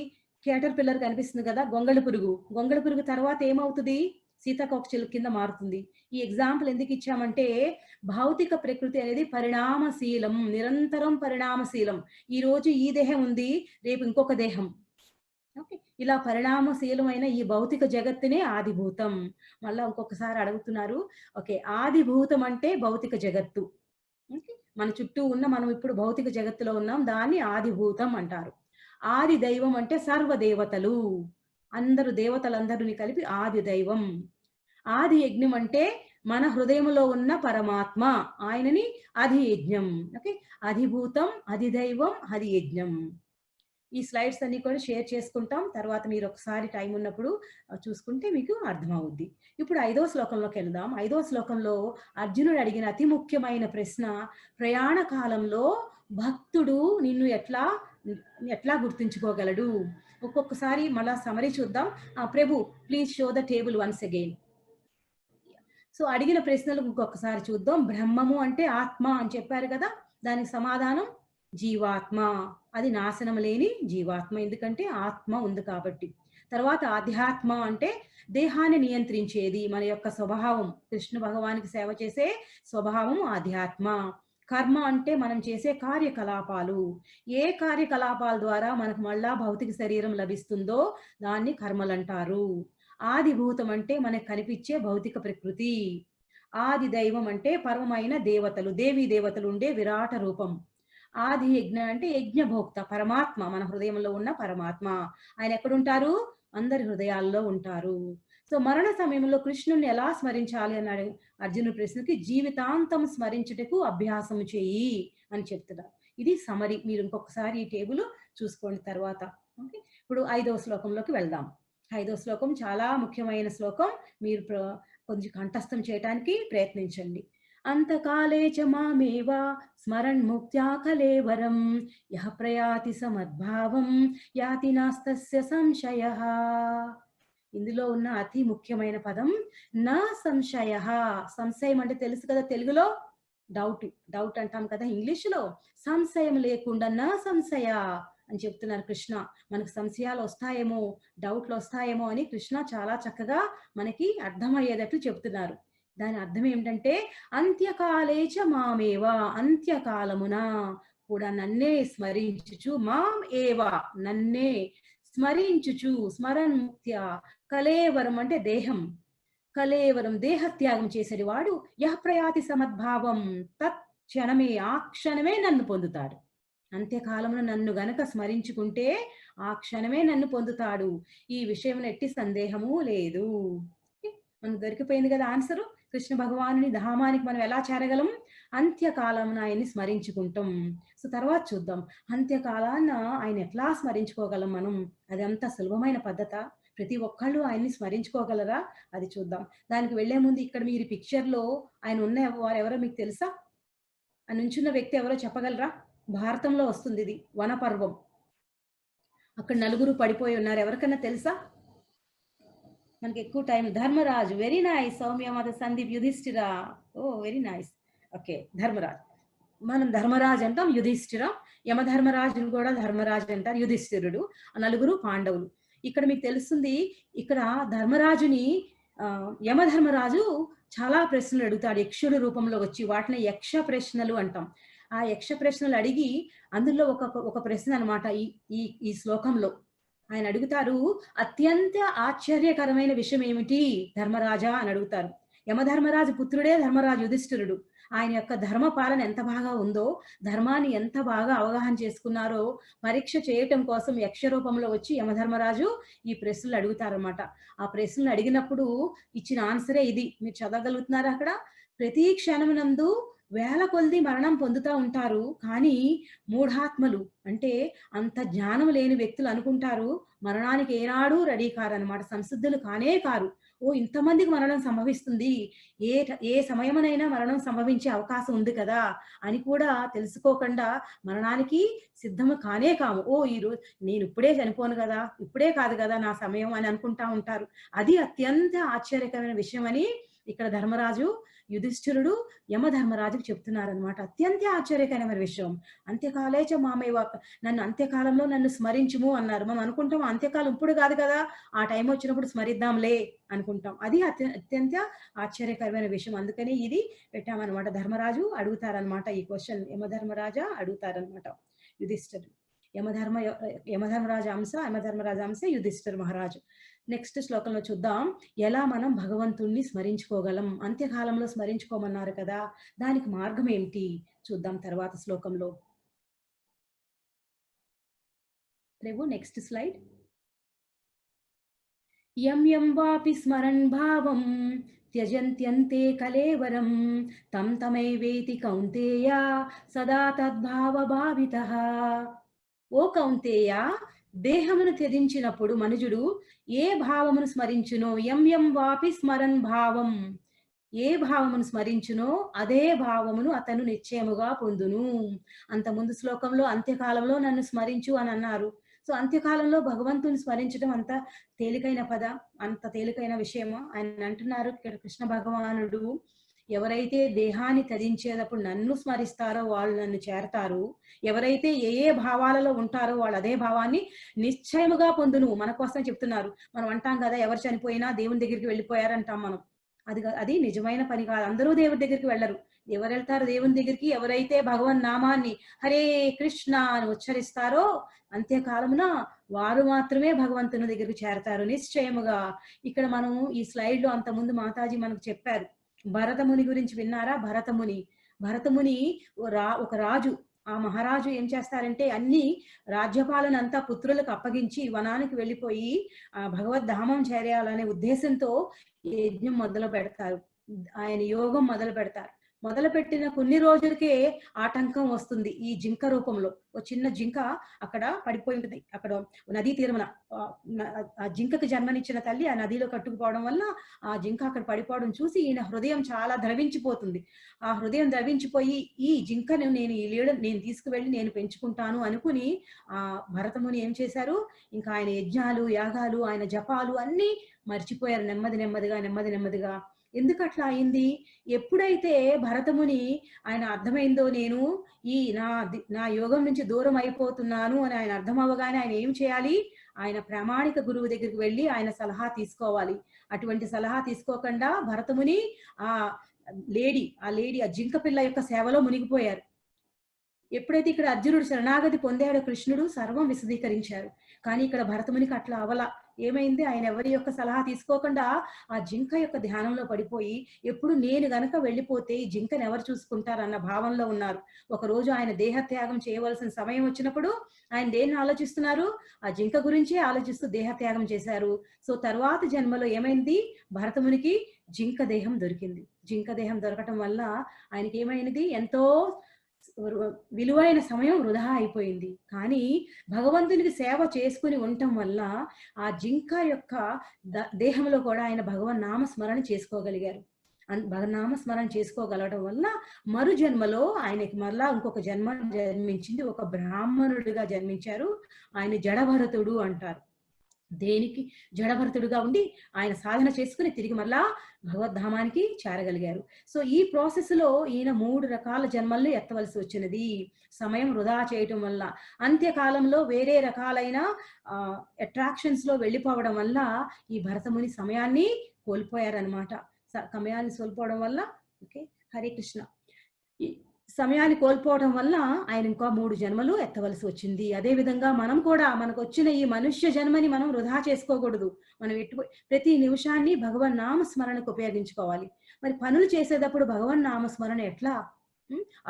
కేటర్ పిల్లర్ కనిపిస్తుంది కదా, గొంగళి పురుగు. గొంగళి పురుగు తర్వాత ఏమవుతుంది? సీతాకోకచిలుక కింద మారుతుంది. ఈ ఎగ్జాంపుల్ ఎందుకు ఇచ్చామంటే, భౌతిక ప్రకృతి అనేది పరిణామశీలం, నిరంతరం పరిణామశీలం. ఈ రోజు ఈ దేహం ఉంది, రేపు ఇంకొక దేహం. ఓకే, ఇలా పరిణామశీలమైన ఈ భౌతిక జగత్తునే ఆదిభూతం. మళ్ళా ఇంకొకసారి అడుగుతున్నారు. ఓకే, ఆదిభూతం అంటే భౌతిక జగత్తు. ఓకే, మన చుట్టూ ఉన్న, మనం ఇప్పుడు భౌతిక జగత్తులో ఉన్నాం, దాన్ని ఆదిభూతం అంటారు. ఆది దైవం అంటే సర్వ దేవతలు, అందరూ దేవతలందరినీ కలిపి ఆది దైవం. ఆది యజ్ఞం అంటే మన హృదయంలో ఉన్న పరమాత్మ, ఆయనని అధి యజ్ఞం. ఓకే, అధిభూతం, అధిదైవం, అధి యజ్ఞం. ఈ స్లైడ్స్ అన్ని కూడా షేర్ చేసుకుంటాం. తర్వాత మీరు ఒకసారి టైం ఉన్నప్పుడు చూసుకుంటే మీకు అర్థమవుద్ది. ఇప్పుడు 5వ శ్లోకంలోకి వెళ్దాం. 5వ శ్లోకంలో అర్జునుడు అడిగిన అతి ముఖ్యమైన ప్రశ్న, ప్రయాణ కాలంలో భక్తుడు నిన్ను ఎట్లా గుర్తుంచుకోగలడు? ఒక్కొక్కసారి మళ్ళా సమరీ చూద్దాం. Prabhu, please show the table once again. So అడిగిన ప్రశ్నలకు ఇంకొకసారి చూద్దాం. బ్రహ్మము అంటే ఆత్మ అని చెప్పారు కదా, దానికి సమాధానం జీవాత్మ. అది నాశనం లేని జీవాత్మ, ఎందుకంటే ఆత్మ ఉంది కాబట్టి. తర్వాత ఆధ్యాత్మ అంటే దేహాన్ని నియంత్రించేది, మన యొక్క స్వభావం, కృష్ణ భగవానికి సేవ చేసే స్వభావం ఆధ్యాత్మ. కర్మ అంటే మనం చేసే కార్యకలాపాలు, ఏ కార్యకలాపాల ద్వారా మనకు మళ్ళా భౌతిక శరీరం లభిస్తుందో దాన్ని కర్మలు అంటారు. ఆదిభూతం అంటే మనకు కనిపించే భౌతిక ప్రకృతి. ఆది దైవం అంటే పరమైన దేవతలు, దేవీ దేవతలు ఉండే విరాట రూపం. ఆది యజ్ఞ అంటే యజ్ఞభోక్త, పరమాత్మ, మన హృదయంలో ఉన్న పరమాత్మ. ఆయన ఎక్కడుంటారు? అందరి హృదయాల్లో ఉంటారు. సో మరణ సమయంలో కృష్ణుని ఎలా స్మరించాలి అన్నాడు అర్జునుడి ప్రశ్నకి, జీవితాంతం స్మరించుటకు అభ్యాసం చేయి అని చెప్తున్నారు. ఇది సమరీ. మీరు ఇంకొకసారి ఈ టేబుల్ చూసుకోండి తర్వాత. ఓకే, ఇప్పుడు 5వ శ్లోకంలోకి వెళ్దాం. 5వ శ్లోకం చాలా ముఖ్యమైన శ్లోకం. మీరు కొంచెం కంఠస్థం చేయడానికి ప్రయత్నించండి. అంతకాలే చ మామేవ స్మరణ్ ముక్త్యా కలేవరం యః ప్రయాతి సమద్భావం యాతి నాస్తస్య సంశయః. ఇందులో ఉన్న అతి ముఖ్యమైన పదం నా సంశయః. సంశయం అంటే తెలుసు కదా తెలుగులో, డౌట్ అంటాం కదా ఇంగ్లీషులో. సంశయం లేకుండా నా సంశయ అని చెప్తున్నారు కృష్ణ. మనకు సంశయాలు వస్తాయేమో, డౌట్లు వస్తాయేమో అని కృష్ణ చాలా చక్కగా మనకి అర్థమయ్యేటట్లు చెప్తున్నారు. దాని అర్థం ఏమిటంటే, అంత్యకాలేచ మామేవ, అంత్యకాలమున, కూడా నన్నే స్మరించుచు మాం ఏవా నన్నే స్మరించుచు స్మరన్ ముక్త్య కలేవరం అంటే దేహం కలేవరం దేహత్యాగం చేసేది వాడు యః ప్రయాతి సమద్భావం తత్ క్షణమే ఆ క్షణమే నన్ను పొందుతాడు. అంత్యకాలంలో నన్ను గనక స్మరించుకుంటే ఆ క్షణమే నన్ను పొందుతాడు. ఈ విషయం ఎట్టి సందేహము లేదు. మనకు దొరికిపోయింది కదా ఆన్సరు. కృష్ణ భగవానుని ధామానికి మనం ఎలా చేరగలం? అంత్యకాలం ఆయన్ని స్మరించుకుంటాం. సో తర్వాత చూద్దాం అంత్యకాలాన్న ఆయన ఎట్లా స్మరించుకోగలం మనం. అది అంత సులభమైన పద్ధత. ప్రతి ఒక్కళ్ళు ఆయన్ని స్మరించుకోగలరా? అది చూద్దాం. దానికి వెళ్లే ముందు ఇక్కడ మీరు పిక్చర్ లో ఆయన ఉన్న వారు ఎవరో మీకు తెలుసా? ఆ నుంచున్న వ్యక్తి ఎవరో చెప్పగలరా? భారతంలో వస్తుంది ఇది వనపర్వం. అక్కడ నలుగురు పడిపోయి ఉన్నారు. ఎవరికన్నా తెలుసా? మనకి ఎక్కువ time. Dharmaraju, very nice. Soumya మాత, సందీప్, యుధిష్ఠిర. ఓ వెరీ నైస్. ఓకే, ధర్మరాజు. మనం ధర్మరాజు అంటాం, యుధిష్ఠిర. యమధర్మరాజును కూడా ధర్మరాజు అంటారు, యుధిష్ఠిరుడు. ఆ నలుగురు పాండవులు. ఇక్కడ మీకు తెలుస్తుంది, ఇక్కడ ధర్మరాజుని యమధర్మరాజు చాలా ప్రశ్నలు అడుగుతాడు యక్షుడి రూపంలో వచ్చి. వాటిని యక్ష ప్రశ్నలు అంటాం. ఆ యక్ష ప్రశ్నలు అడిగి అందులో ఒక ప్రశ్న అనమాట ఈ శ్లోకంలో ఆయన అడుగుతారు. అత్యంత ఆశ్చర్యకరమైన విషయం ఏమిటి ధర్మరాజా అని అడుగుతారు. యమధర్మరాజు పుత్రుడే ధర్మరాజు యుధిష్ఠిరుడు. ఆయన యొక్క ధర్మ పాలన ఎంత బాగా ఉందో, ధర్మాన్ని ఎంత బాగా అవగాహన చేసుకున్నారో పరీక్ష చేయటం కోసం యక్ష రూపంలో వచ్చి యమధర్మరాజు ఈ ప్రశ్నలు అడుగుతారన్నమాట. ఆ ప్రశ్నలు అడిగినప్పుడు ఇచ్చిన ఆన్సరే ఇది. మీరు చదవగలుగుతున్నారా అక్కడ? ప్రతి క్షణమునందు వేల కొలది మరణం పొందుతూ ఉంటారు. కానీ మూఢాత్మలు అంటే అంత జ్ఞానం లేని వ్యక్తులు అనుకుంటారు మరణానికి ఏనాడు రెడీ కారు అనమాట. సంసిద్ధులు కానే కారు. ఓ ఇంతమందికి మరణం సంభవిస్తుంది, ఏ సమయమునైనా మరణం సంభవించే అవకాశం ఉంది కదా అని కూడా తెలుసుకోకుండా మరణానికి సిద్ధము కానే కాము. ఓ ఈరోజు నేను ఇప్పుడే చనిపోను కదా, ఇప్పుడే కాదు కదా నా సమయం అని అనుకుంటా ఉంటారు. అది అత్యంత ఆశ్చర్యకరమైన విషయం అని ఇక్కడ ధర్మరాజు యుధిష్ఠిరుడు యమధర్మరాజుకు చెప్తున్నారనమాట. అత్యంత ఆశ్చర్యకరమైన విషయం. అంత్యకాలేచ మామయ్య, నన్ను అంత్యకాలంలో నన్ను స్మరించుము అన్నారు. మనం అనుకుంటాం అంత్యకాలం ఇప్పుడు కాదు కదా, ఆ టైం వచ్చినప్పుడు స్మరిద్దాంలే అనుకుంటాం. అది అత్యంత ఆశ్చర్యకరమైన విషయం. అందుకని ఇది పెట్టామన్నమాట. ధర్మరాజు అడుగుతారనమాట ఈ క్వశ్చన్. యమధర్మరాజా అడుగుతారనమాట యుధిష్ఠిరుడు. యమధర్మరాజ అంశ యుధిష్ఠిర మహారాజు. నెక్స్ట్ శ్లోకంలో చూద్దాం ఎలా మనం భగవంతుణ్ణి స్మరించుకోగలం. అంత్యకాలంలో స్మరించుకోమన్నారు కదా, దానికి మార్గం ఏమిటి చూద్దాం తర్వాత శ్లోకంలో. రేపు నెక్స్ట్ స్లైడ్. యం యం వాపి స్మరన్ భావం త్యజంత్యంతే కలేవరం తం తమైవేతి కౌంతేయ సదా తద్భావ భావితః. ఓ కౌంతేయ, దేహమును త్యజించినప్పుడు మనుజుడు ఏ భావమును స్మరించునో, యం యం వాపి స్మరన్ భావం, ఏ భావమును స్మరించునో అదే భావమును అతను నిశ్చయముగా పొందును. అంత ముందు శ్లోకంలో అంత్యకాలంలో నన్ను స్మరించు అని అన్నారు. సో అంత్యకాలంలో భగవంతుని స్మరించడం అంత తేలికైన అంత తేలికైన విషయము. ఆయన అంటున్నారు ఇక్కడ కృష్ణ భగవానుడు, ఎవరైతే దేహాన్ని త్యజించేటప్పుడు నన్ను స్మరిస్తారో వాళ్ళు నన్ను చేరతారు. ఎవరైతే ఏ భావాలలో ఉంటారో వాళ్ళు అదే భావాన్ని నిశ్చయముగా పొందును. మన కోసం చెప్తున్నారు. మనం అంటాం కదా ఎవరు చనిపోయినా దేవుని దగ్గరికి వెళ్ళిపోయారంటాం మనం. అది నిజమైన పని కాదు. అందరూ దేవుడి దగ్గరికి వెళ్ళరు. ఎవరు వెళ్తారు దేవుని దగ్గరికి? ఎవరైతే భగవన్ నామాన్ని హరే కృష్ణ అని ఉచ్చరిస్తారో అంత్యకాలమున వారు మాత్రమే భగవంతుని దగ్గరికి చేరతారు నిశ్చయముగా. ఇక్కడ మనం ఈ స్లైడ్ లో అంతకుముందు మాతాజీ మనకు చెప్పారు. భరతముని గురించి విన్నారా? భరతముని ఒక రాజు. ఆ మహారాజు ఏం చేస్తారంటే అన్ని రాజ్యపాలన అంతా పుత్రులకు అప్పగించి వనానికి వెళ్ళిపోయి ఆ భగవద్ధామం చేరాలనే ఉద్దేశంతో యజ్ఞం మొదలు పెడతారు. ఆయన యోగం మొదలు పెడతారు. మొదలుపెట్టిన కొన్ని రోజులకే ఆటంకం వస్తుంది. ఈ జింక రూపంలో ఒక చిన్న జింక అక్కడ పడిపోయి ఉంటుంది. అక్కడ నదీ తీరమున ఆ జింకకు జన్మనిచ్చిన తల్లి ఆ నదిలో కట్టుకుపోవడం వల్ల ఆ జింక అక్కడ పడిపోవడం చూసి ఈయన హృదయం చాలా ద్రవించిపోతుంది. ఆ హృదయం ద్రవించిపోయి ఈ జింకను నేను తీసుకువెళ్ళి నేను పెంచుకుంటాను అనుకుని ఆ భరతముని ఏం చేశారు, ఇంకా ఆయన యజ్ఞాలు యాగాలు ఆయన జపాలు అన్ని మర్చిపోయారు. నెమ్మదిగా ఎందుకు అట్లా అయింది? ఎప్పుడైతే భరతముని ఆయన అర్థమైందో నేను ఈ నా యోగం నుంచి దూరం అయిపోతున్నాను అని ఆయన అర్థం అవ్వగానే ఆయన ఏం చేయాలి? ఆయన ప్రామాణిక గురువు దగ్గరికి వెళ్ళి ఆయన సలహా తీసుకోవాలి. అటువంటి సలహా తీసుకోకుండా భరతముని ఆ జింక పిల్ల యొక్క సేవలో మునిగిపోయారు. ఎప్పుడైతే ఇక్కడ అర్జునుడు శరణాగతి పొందాడో కృష్ణుడు సర్వం విశదీకరించారు. కానీ ఇక్కడ భరతమునికి అట్లా అవల. ఏమైంది, ఆయన ఎవరి యొక్క సలహా తీసుకోకుండా ఆ జింక యొక్క ధ్యానంలో పడిపోయి, ఎప్పుడు నేను గనక వెళ్ళిపోతే ఈ జింకను ఎవరు చూసుకుంటారన్న భావంలో ఉన్నారు. ఒకరోజు ఆయన దేహత్యాగం చేయవలసిన సమయం వచ్చినప్పుడు ఆయన దేన్ని ఆలోచిస్తున్నారు, ఆ జింక గురించే ఆలోచిస్తూ దేహత్యాగం చేశారు. సో తర్వాత జన్మలో ఏమైంది, భరతమునికి జింక దేహం దొరికింది. జింక దేహం దొరకటం వల్ల ఆయనకి ఏమైనది, ఎంతో విలువైన సమయం వృధా అయిపోయింది. కానీ భగవంతునికి సేవ చేసుకుని ఉండటం వల్ల ఆ జింక యొక్క దేహంలో కూడా ఆయన భగవన్ నామస్మరణ చేసుకోగలిగారు. భగవన్నామస్మరణ చేసుకోగలగడం వల్ల మరు జన్మలో ఆయనకి మరలా ఇంకొక జన్మ జన్మించింది. ఒక బ్రాహ్మణుడిగా జన్మించారు. ఆయన జడభరతుడు అంటారు. దేనికి జడభరతుడుగా ఉండి ఆయన సాధన చేసుకుని తిరిగి మరలా భగవద్ధామానికి చేరగలిగారు. సో ఈ ప్రాసెస్ లో ఈయన 3 రకాల జన్మల్ని ఎత్తవలసి వచ్చినది, సమయం వృధా చేయటం వల్ల. అంత్యకాలంలో వేరే రకాలైన అట్రాక్షన్స్ లో వెళ్ళిపోవడం వల్ల ఈ భరతముని సమయాన్ని కోల్పోయారనమాట. సమయాన్ని కోల్పోవడం వల్ల, ఓకే, హరే కృష్ణ, ఈ సమయాన్ని కోల్పోవడం వల్ల ఆయన ఇంకా 3 జన్మలు ఎత్తవలసి వచ్చింది. అదే విధంగా మనం కూడా మనకు వచ్చిన ఈ మనుష్య జన్మని మనం వృధా చేసుకోకూడదు. మనం ప్రతి నిమిషాన్ని భగవన్ నామస్మరణకు ఉపయోగించుకోవాలి. మరి పనులు చేసేటప్పుడు భగవన్ నామస్మరణ ఎట్లా?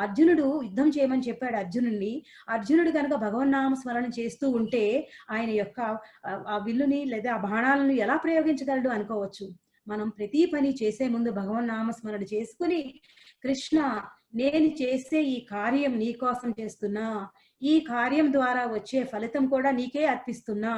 అర్జునుడు యుద్ధం చేయమని చెప్పాడు అర్జునుడిని. అర్జునుడు కనుక భగవన్ నామస్మరణ చేస్తూ ఉంటే ఆయన యొక్క ఆ విల్లుని లేదా ఆ బాణాలను ఎలా ప్రయోగించగలడు అనుకోవచ్చు. మనం ప్రతి పని చేసే ముందు భగవన్ నామస్మరణ చేసుకుని, కృష్ణ నేను చేసే ఈ కార్యం నీ కోసం చేస్తున్నా, ఈ కార్యం ద్వారా వచ్చే ఫలితం కూడా నీకే అర్పిస్తున్నా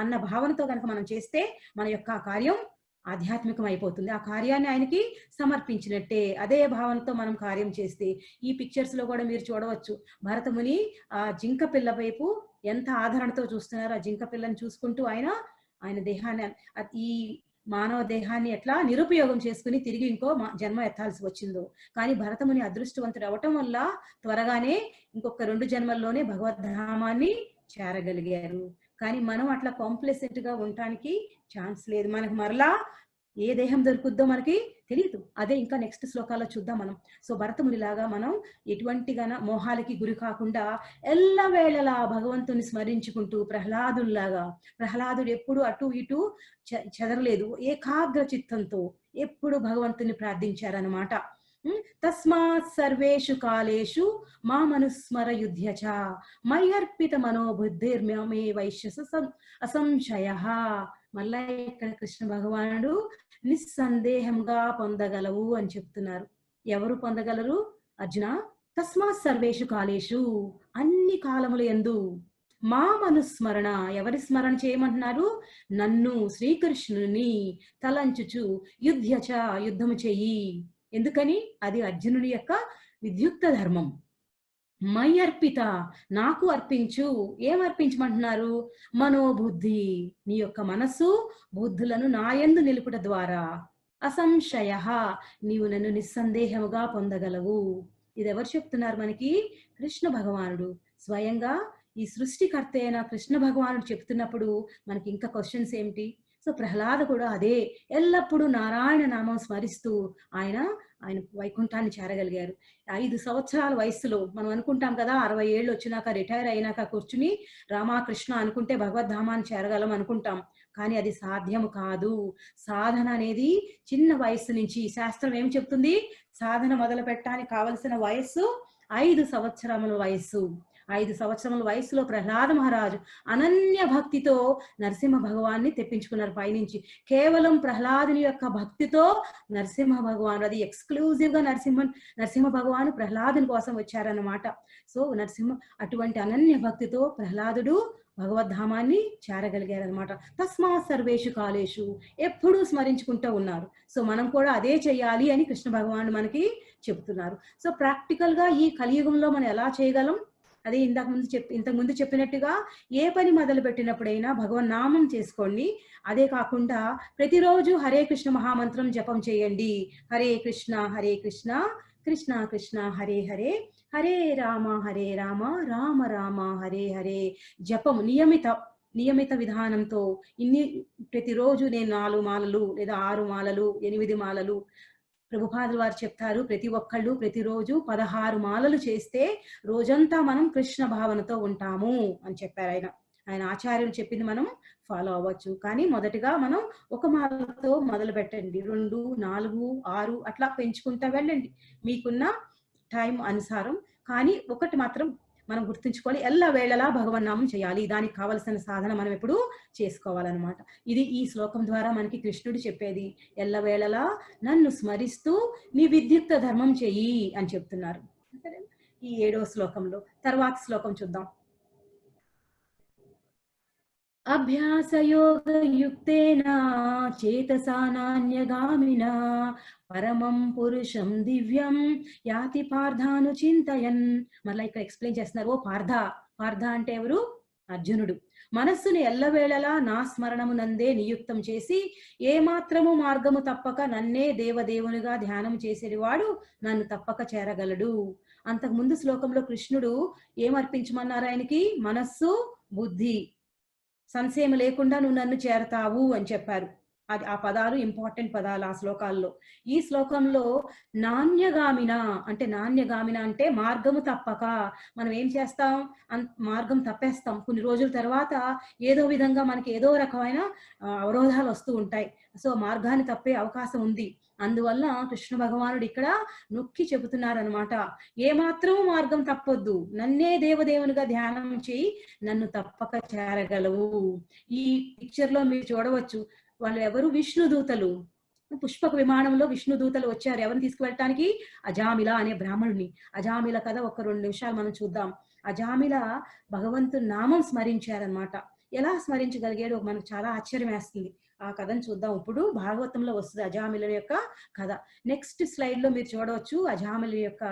అన్న భావనతో కనుక మనం చేస్తే మన యొక్క కార్యం ఆధ్యాత్మికం అయిపోతుంది. ఆ కార్యాన్ని ఆయనకి సమర్పించినట్టే. అదే భావనతో మనం కార్యం చేస్తే, ఈ పిక్చర్స్ లో కూడా మీరు చూడవచ్చు, భరతముని ఆ జింక పిల్ల వైపు ఎంత ఆదరణతో చూస్తున్నారు. ఆ జింక పిల్లని చూసుకుంటూ ఆయన దేహాన్ని, ఈ మానవ దేహాన్ని ఎట్లా నిరుపయోగం చేసుకుని తిరిగి ఇంకో జన్మ ఎత్తాల్సి వచ్చిందో. కానీ భరతముని అదృష్టవంతుడు అవటం వల్ల త్వరగానే ఇంకొక 2 జన్మల్లోనే భగవద్ధామాన్ని చేరగలిగారు. కానీ మనం అట్లా కాంప్లెసెంట్ గా ఉండటానికి ఛాన్స్ లేదు. మనకు మరలా ఏ దేహం దొరుకుద్దో మనకి తెలియదు. అదే ఇంకా నెక్స్ట్ శ్లోకాల్లో చూద్దాం మనం. సో భరతమునిలాగా మనం ఎటువంటి మోహాలకి గురి కాకుండా ఎల్లవేళలా భగవంతుని స్మరించుకుంటూ ప్రహ్లాదుల్లాగా, ప్రహ్లాదుడు ఎప్పుడు అటు ఇటు చెదరలేదు, ఏకాగ్ర చిత్తంతో ఎప్పుడు భగవంతుని ప్రార్థించారనమాట. తస్మాత్ సర్వేషు కాలేషు మామనుస్మర యుధ్యచ మయ్యర్పిత మనోబుద్ధిర్మే వైశ్యస అసంశయః. మళ్ళా ఇక్కడ కృష్ణ భగవానుడు నిస్సందేహంగా పొందగలవు అని చెప్తున్నారు. ఎవరు పొందగలరు అర్జున? తస్మాత్ సర్వేషు కాలేషు, అన్ని కాలముల యందు, మామనుస్మరణ, ఎవరి స్మరణ చేయమంటున్నారు? నన్ను, శ్రీకృష్ణుని తలంచుచు యుధ్యచ, యుద్ధము చెయ్యి. ఎందుకని? అది అర్జునుడి యొక్క విద్యుక్త ధర్మం. మై అర్పిత, నాకు అర్పించు. ఏం అర్పించమంటున్నారు? మనోబుద్ధి, నీ యొక్క మనస్సు బుద్ధులను నాయందు నిలుపుట ద్వారా, అసంశయ, నీవు నన్ను నిస్సందేహముగా పొందగలవు. ఇది ఎవరు చెప్తున్నారు మనకి? కృష్ణ భగవానుడు స్వయంగా. ఈ సృష్టికర్త అయిన కృష్ణ భగవానుడు చెప్తున్నప్పుడు మనకి ఇంకా క్వశ్చన్స్ ఏమిటి? సో ప్రహ్లాద కూడా అదే, ఎల్లప్పుడూ నారాయణ నామం స్మరిస్తూ ఆయన వైకుంఠాన్ని చేరగలిగారు. 5 సంవత్సరాల వయస్సులో మనం అనుకుంటాం కదా, 60 ఏళ్ళు వచ్చినాక రిటైర్ అయినాక కూర్చుని రామకృష్ణ అనుకుంటే భగవద్ధామాన్ని చేరగలం అనుకుంటాం. కానీ అది సాధ్యము కాదు. సాధన అనేది చిన్న వయస్సు నుంచి, శాస్త్రం ఏం చెప్తుంది? సాధన మొదలు పెట్టడానికి కావలసిన వయస్సు 5 సంవత్సరముల వయస్సు. 5 సంవత్సరముల వయసులో ప్రహ్లాద మహారాజు అనన్య భక్తితో నరసింహ భగవాన్ని తెప్పించుకున్నారు పైనుంచి. కేవలం ప్రహ్లాదుని యొక్క భక్తితో నరసింహ భగవాను, అది ఎక్స్క్లూజివ్ గా నరసింహ భగవాను ప్రహ్లాదుని కోసం వచ్చారన్నమాట. సో అటువంటి అనన్య భక్తితో ప్రహ్లాదుడు భగవద్ధామాన్ని చేరగలిగారనమాట. తస్మాత్ సర్వేషు కాలేషు, ఎప్పుడూ స్మరించుకుంటూ ఉన్నారు. సో మనం కూడా అదే చెయ్యాలి అని కృష్ణ భగవానుడు మనకి చెప్తున్నారు. సో ప్రాక్టికల్ గా ఈ కలియుగంలో మనం ఎలా చేయగలం? అదే ఇంతకుముందు చెప్పినట్టుగా ఏ పని మొదలు పెట్టినప్పుడైనా భగవన్ నామం చేసుకోండి. అదే కాకుండా ప్రతిరోజు హరే కృష్ణ మహామంత్రం జపం చేయండి. హరే కృష్ణ కృష్ణ కృష్ణ హరే హరే, హరే రామ రామ రామ హరే హరే. జపం నియమిత విధానంతో ప్రతిరోజు నేను 4 మాలలు లేదా 6 మాలలు 8 మాలలు ప్రభుపాదులు వారు చెప్తారు, ప్రతి ఒక్కళ్ళు ప్రతిరోజు 16 మాలలు చేస్తే రోజంతా మనం కృష్ణ భావనతో ఉంటాము అని చెప్పారు ఆయన. ఆయన ఆచార్యులు చెప్పింది మనం ఫాలో అవ్వచ్చు. కానీ మొదటిగా మనం ఒక మాలతో మొదలు పెట్టండి. 2, 4, 6 అట్లా పెంచుకుంటా వెళ్ళండి మీకున్న టైం అనుసారం. కానీ ఒకటి మాత్రం మనం గుర్తుంచుకోవాలి, ఎల్లవేళలా భగవన్నామం చేయాలి. దానికి కావలసిన సాధన మనం ఎప్పుడు చేసుకోవాలన్నమాట. ఇది ఈ శ్లోకం ద్వారా మనకి కృష్ణుడు చెప్పేది. ఎల్లవేళలా నన్ను స్మరిస్తూ నీ విద్యుక్త ధర్మం చెయ్యి అని చెప్తున్నారు. సరే, ఈ 7వ శ్లోకంలో. తర్వాత శ్లోకం చూద్దాం. అభ్యాసయోగయుక్తేన చేతసా నాన్యగామినా పరమం పురుషం దివ్యం యాతి పార్థాను చింతయన్. మళ్ళీ ఇక్కడ ఎక్స్ప్లెయిన్ చేస్తున్నారు. ఓ పార్థ, పార్థ అంటే ఎవరు? అర్జునుడు. మనస్సును ఎల్లవేళలా నా స్మరణము నందే నియుక్తం చేసి ఏమాత్రము మార్గము తప్పక నన్నే దేవదేవునిగా ధ్యానం చేసేవాడు నన్ను తప్పక చేరగలడు. అంతకు ముందు శ్లోకంలో కృష్ణుడు ఏమర్పించమన్నారు ఆయనకి? మనస్సు, బుద్ధి, సంశయం లేకుండా నువ్వు నన్ను చేరతావు అని చెప్పారు. అది ఆ పదాలు ఇంపార్టెంట్ పదాలు ఆ శ్లోకాల్లో. ఈ శ్లోకంలో నాణ్యగామిన అంటే, నాణ్యగామిన అంటే మార్గము తప్పక. మనం ఏం చేస్తాం? మార్గం తప్పేస్తాం. కొన్ని రోజుల తర్వాత ఏదో విధంగా మనకి ఏదో రకమైన అవరోధాలు వస్తూ ఉంటాయి. సో మార్గాన్ని తప్పే అవకాశం ఉంది. అందువల్ల కృష్ణ భగవానుడు ఇక్కడ నొక్కి చెబుతున్నారనమాట, ఏమాత్రం మార్గం తప్పొద్దు, నన్నే దేవదేవునిగా ధ్యానం చేయి, నన్ను తప్పక చేరగలవు. ఈ పిక్చర్ లో మీరు చూడవచ్చు, వాళ్ళు ఎవరు? విష్ణు దూతలు. పుష్పక విమానంలో విష్ణు దూతలు వచ్చారు. ఎవరిని తీసుకువెళ్ళటానికి? అజామిల అనే బ్రాహ్మణుని. అజామిల కథ ఒక 2 నిమిషాలు మనం చూద్దాం. అజామిల భగవంతుని నామం స్మరించారనమాట. ఎలా స్మరించగలిగాడు మనకు చాలా ఆశ్చర్యం వేస్తుంది. ఆ కథను చూద్దాం. ఇప్పుడు భాగవతంలో వస్తుంది అజామిల యొక్క కథ. నెక్స్ట్ స్లైడ్ లో మీరు చూడవచ్చు అజామిల యొక్క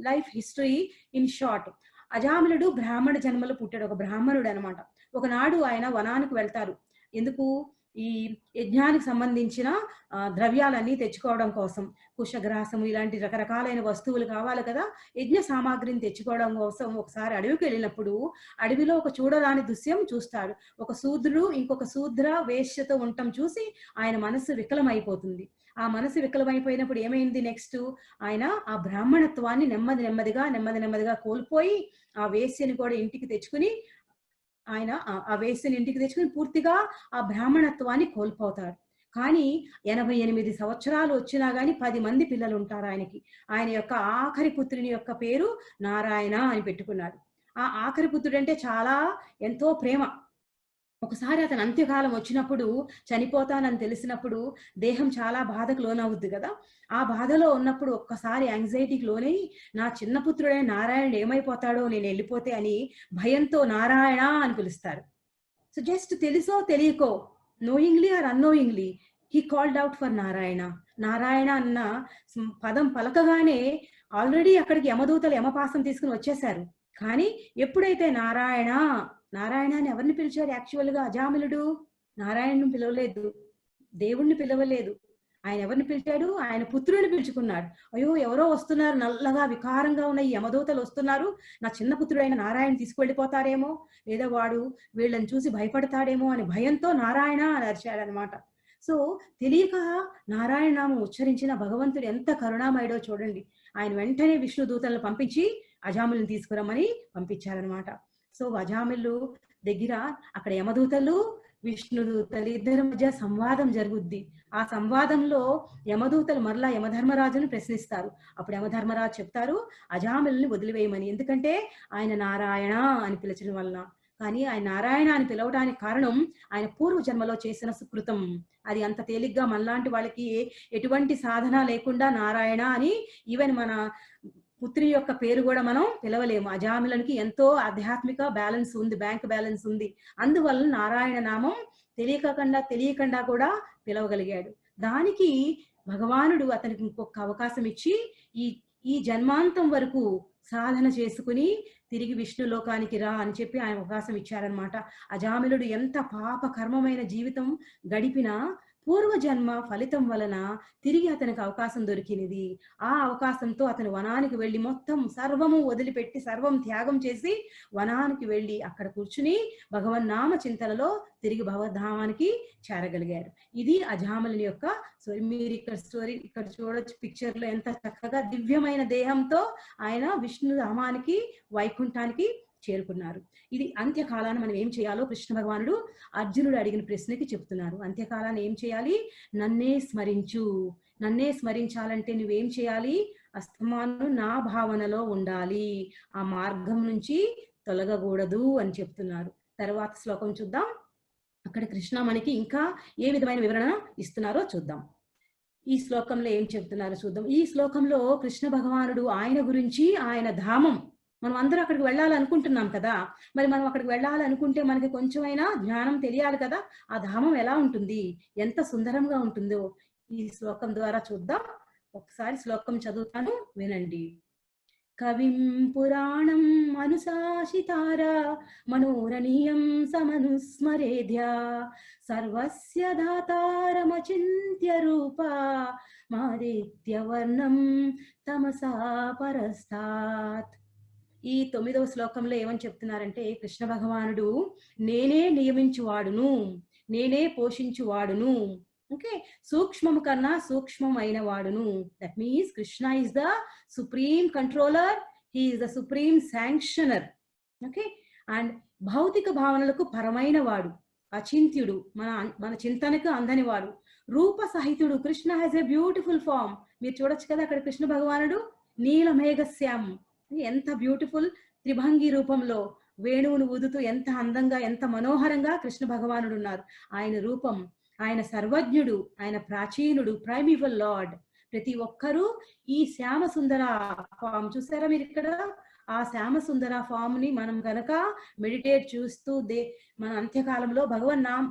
లైఫ్ హిస్టరీ ఇన్ షార్ట్. అజామిలుడు బ్రాహ్మణ జన్మలో పుట్టాడు, ఒక బ్రాహ్మణుడు అనమాట. ఒకనాడు ఆయన వనానికి వెళ్తారు. ఎందుకు? ఈ యజ్ఞానికి సంబంధించిన ద్రవ్యాలన్నీ తెచ్చుకోవడం కోసం. కుశగ్రాసము ఇలాంటి రకరకాలైన వస్తువులు కావాలి కదా, యజ్ఞ సామాగ్రిని తెచ్చుకోవడం కోసం ఒకసారి అడవికి వెళ్ళినప్పుడు అడవిలో ఒక చూడరాని దృశ్యం చూస్తాడు. ఒక శూద్రుడు ఇంకొక శూద్ర వేశ్యతో ఉండటం చూసి ఆయన మనసు వికలమైపోతుంది. ఆ మనసు వికలమైపోయినప్పుడు ఏమైంది? నెక్స్ట్ ఆయన ఆ బ్రాహ్మణత్వాన్ని నెమ్మదిగా కోల్పోయి ఆ వేశ్యని కూడా ఇంటికి తెచ్చుకుని ఆయన ఆ వేశ్యని ఇంటికి తెచ్చుకుని పూర్తిగా ఆ బ్రాహ్మణత్వాన్ని కోల్పోతాడు. కానీ 88 సంవత్సరాలు వచ్చినా గాని 10 మంది పిల్లలు ఉంటారు ఆయనకి. ఆయన యొక్క ఆఖరి పుత్రుని యొక్క పేరు నారాయణ అని పెట్టుకున్నాడు. ఆ ఆఖరి పుత్రుడు అంటే చాలా ఎంతో ప్రేమ. ఒకసారి అతను అంత్యకాలం వచ్చినప్పుడు, చనిపోతానని తెలిసినప్పుడు దేహం చాలా బాధకు లోనవుద్ది కదా. ఆ బాధలో ఉన్నప్పుడు ఒక్కసారి యాంగ్జైటీకి లోనై నా చిన్న పుత్రుడైన నారాయణుడు ఏమైపోతాడో నేను వెళ్ళిపోతే అని భయంతో నారాయణ అని పిలుస్తారు. సో జస్ట్ తెలుసో తెలియకో, knowingly are annoyingly, he called out for Narayana. Narayana అన్న పదం పలకగానే ఆల్రెడీ అక్కడికి యమదూతలు యమపాసం తీసుకుని వచ్చేశారు. కానీ ఎప్పుడైతే నారాయణ అని ఎవరిని పిలిచారు? యాక్చువల్ గా అజామిలుడు నారాయణను పిలవలేదు, దేవుణ్ణి పిలవలేదు. ఆయన ఎవరిని పిలిచాడు? ఆయన పుత్రుడిని పిలుచుకున్నాడు. అయ్యో ఎవరో వస్తున్నారు, నల్లగా వికారంగా ఉన్న ఈ యమదూతలు వస్తున్నారు, నా చిన్న పుత్రుడైన నారాయణ తీసుకువెళ్ళిపోతారేమో, లేదా వాడు వీళ్ళని చూసి భయపడతాడేమో అని భయంతో నారాయణ అని అరిచాడనమాట. సో తెలియక నారాయణ నామం ఉచ్చరించిన భగవంతుడు ఎంత కరుణామయుడో చూడండి. ఆయన వెంటనే విష్ణు దూతలను పంపించి అజామిలుని తీసుకురమ్మని పంపించారనమాట. సో అజామిలు దగ్గర అక్కడ యమదూతలు విష్ణుదూతలు ఇద్దరి మధ్య సంవాదం జరుగుద్ది. ఆ సంవాదంలో యమదూతలు మరలా యమధర్మరాజును ప్రశ్నిస్తారు. అప్పుడు యమధర్మరాజు చెప్తారు అజామిల్ని వదిలివేయమని, ఎందుకంటే ఆయన నారాయణ అని పిలిచడం వలన. కానీ ఆయన నారాయణ అని పిలవడానికి కారణం ఆయన పూర్వ జన్మలో చేసిన సుకృతం. అది అంత తేలిగ్గా మనలాంటి వాళ్ళకి ఎటువంటి సాధన లేకుండా నారాయణ అని ఈవెన్ మన పుత్రి యొక్క పేరు కూడా మనం పిలవలేము. అజామిలనికి ఎంతో ఆధ్యాత్మిక బ్యాలెన్స్ ఉంది, బ్యాంక్ బ్యాలెన్స్ ఉంది. అందువల్ల నారాయణ నామం తెలియకుండా కూడా పిలవగలిగాడు. దానికి భగవానుడు అతనికి ఇంకొక అవకాశం ఇచ్చి ఈ జన్మాంతం వరకు సాధన చేసుకుని తిరిగి విష్ణు లోకానికి రా అని చెప్పి ఆయన అవకాశం ఇచ్చారనమాట. అజామిలుడు ఎంత పాప కర్మమైన జీవితం గడిపినా పూర్వజన్మ ఫలితం వలన తిరిగి అతనికి అవకాశం దొరికినది. ఆ అవకాశంతో అతను వనానికి వెళ్ళి మొత్తం సర్వము వదిలిపెట్టి సర్వం త్యాగం చేసి వనానికి వెళ్ళి అక్కడ కూర్చుని భగవన్నామ చింతనలో తిరిగి భగవద్ధామానికి చేరగలిగారు. ఇది అజామిలుని యొక్క స్టోరీ. మీరు ఇక్కడ చూడొచ్చు పిక్చర్ లో ఎంత చక్కగా దివ్యమైన దేహంతో ఆయన విష్ణు ధామానికి వైకుంఠానికి చేరుకున్నారు. ఇది అంత్యకాలాన్ని మనం ఏం చేయాలో కృష్ణ భగవానుడు అర్జునుడు అడిగిన ప్రశ్నకి చెప్తున్నారు. అంత్యకాలాన్ని ఏం చేయాలి? నన్నే స్మరించు. నన్నే స్మరించాలంటే నువ్వేం చేయాలి? అస్తమానం నా భావనలో ఉండాలి, ఆ మార్గం నుంచి తొలగకూడదు అని చెప్తున్నారు. తర్వాత శ్లోకం చూద్దాం. అక్కడ కృష్ణ మనకి ఇంకా ఏ విధమైన వివరణ ఇస్తున్నారో చూద్దాం. ఈ శ్లోకంలో ఏం చెప్తున్నారో చూద్దాం. ఈ శ్లోకంలో కృష్ణ భగవానుడు ఆయన గురించి, ఆయన ధామం, మనం అందరూ అక్కడికి వెళ్ళాలనుకుంటున్నాం కదా, మరి మనం అక్కడికి వెళ్ళాలనుకుంటే మనకి కొంచెమైనా జ్ఞానం తెలియాలి కదా. ఆ ధామం ఎలా ఉంటుంది, ఎంత సుందరంగా ఉంటుందో ఈ శ్లోకం ద్వారా చూద్దాం. ఒకసారి శ్లోకం చదువుతాను, వినండి. కవిం పురాణం అనుశాసితార మనోరణీయం సమనుస్మరేధ్య సర్వస్య దాతారమచింత్య రూప మాదిత్యవర్ణం తమసా పరస్తాత్. ఈ 9వ శ్లోకంలో ఏమని చెప్తున్నారంటే కృష్ణ భగవానుడు నేనే నియమించువాడును, నేనే పోషించువాడును. ఓకే, సూక్ష్మము కన్నా సూక్ష్మమైన వాడును. That means Krishna is the supreme controller, he is the supreme sanctioner. Okay, and భౌతిక భావనలకు పరమైన వాడు, అచింత్యుడు, మన చింతనకు అందని వాడు, రూప సహితుడు. Krishna has a beautiful form. మీరు చూడొచ్చు కదా అక్కడ కృష్ణ భగవానుడు నీలమేఘశ్యామ్, ఎంత బ్యూటిఫుల్ త్రిభంగి రూపంలో వేణువును ఊదుతూ ఎంత అందంగా ఎంత మనోహరంగా కృష్ణ భగవానుడు ఉన్నారు. ఆయన రూపం, ఆయన సర్వజ్ఞుడు, ఆయన ప్రాచీనుడు, ప్రైమివల్ లార్డ్. ప్రతి ఒక్కరూ ఈ శ్యామ సుందర ఫామ్ చూసారా మీరు ఇక్కడ, ఆ శ్యామ సుందర ఫామ్ ని మనం గనక మెడిటేట్ చూస్తూ మన అంత్యకాలంలో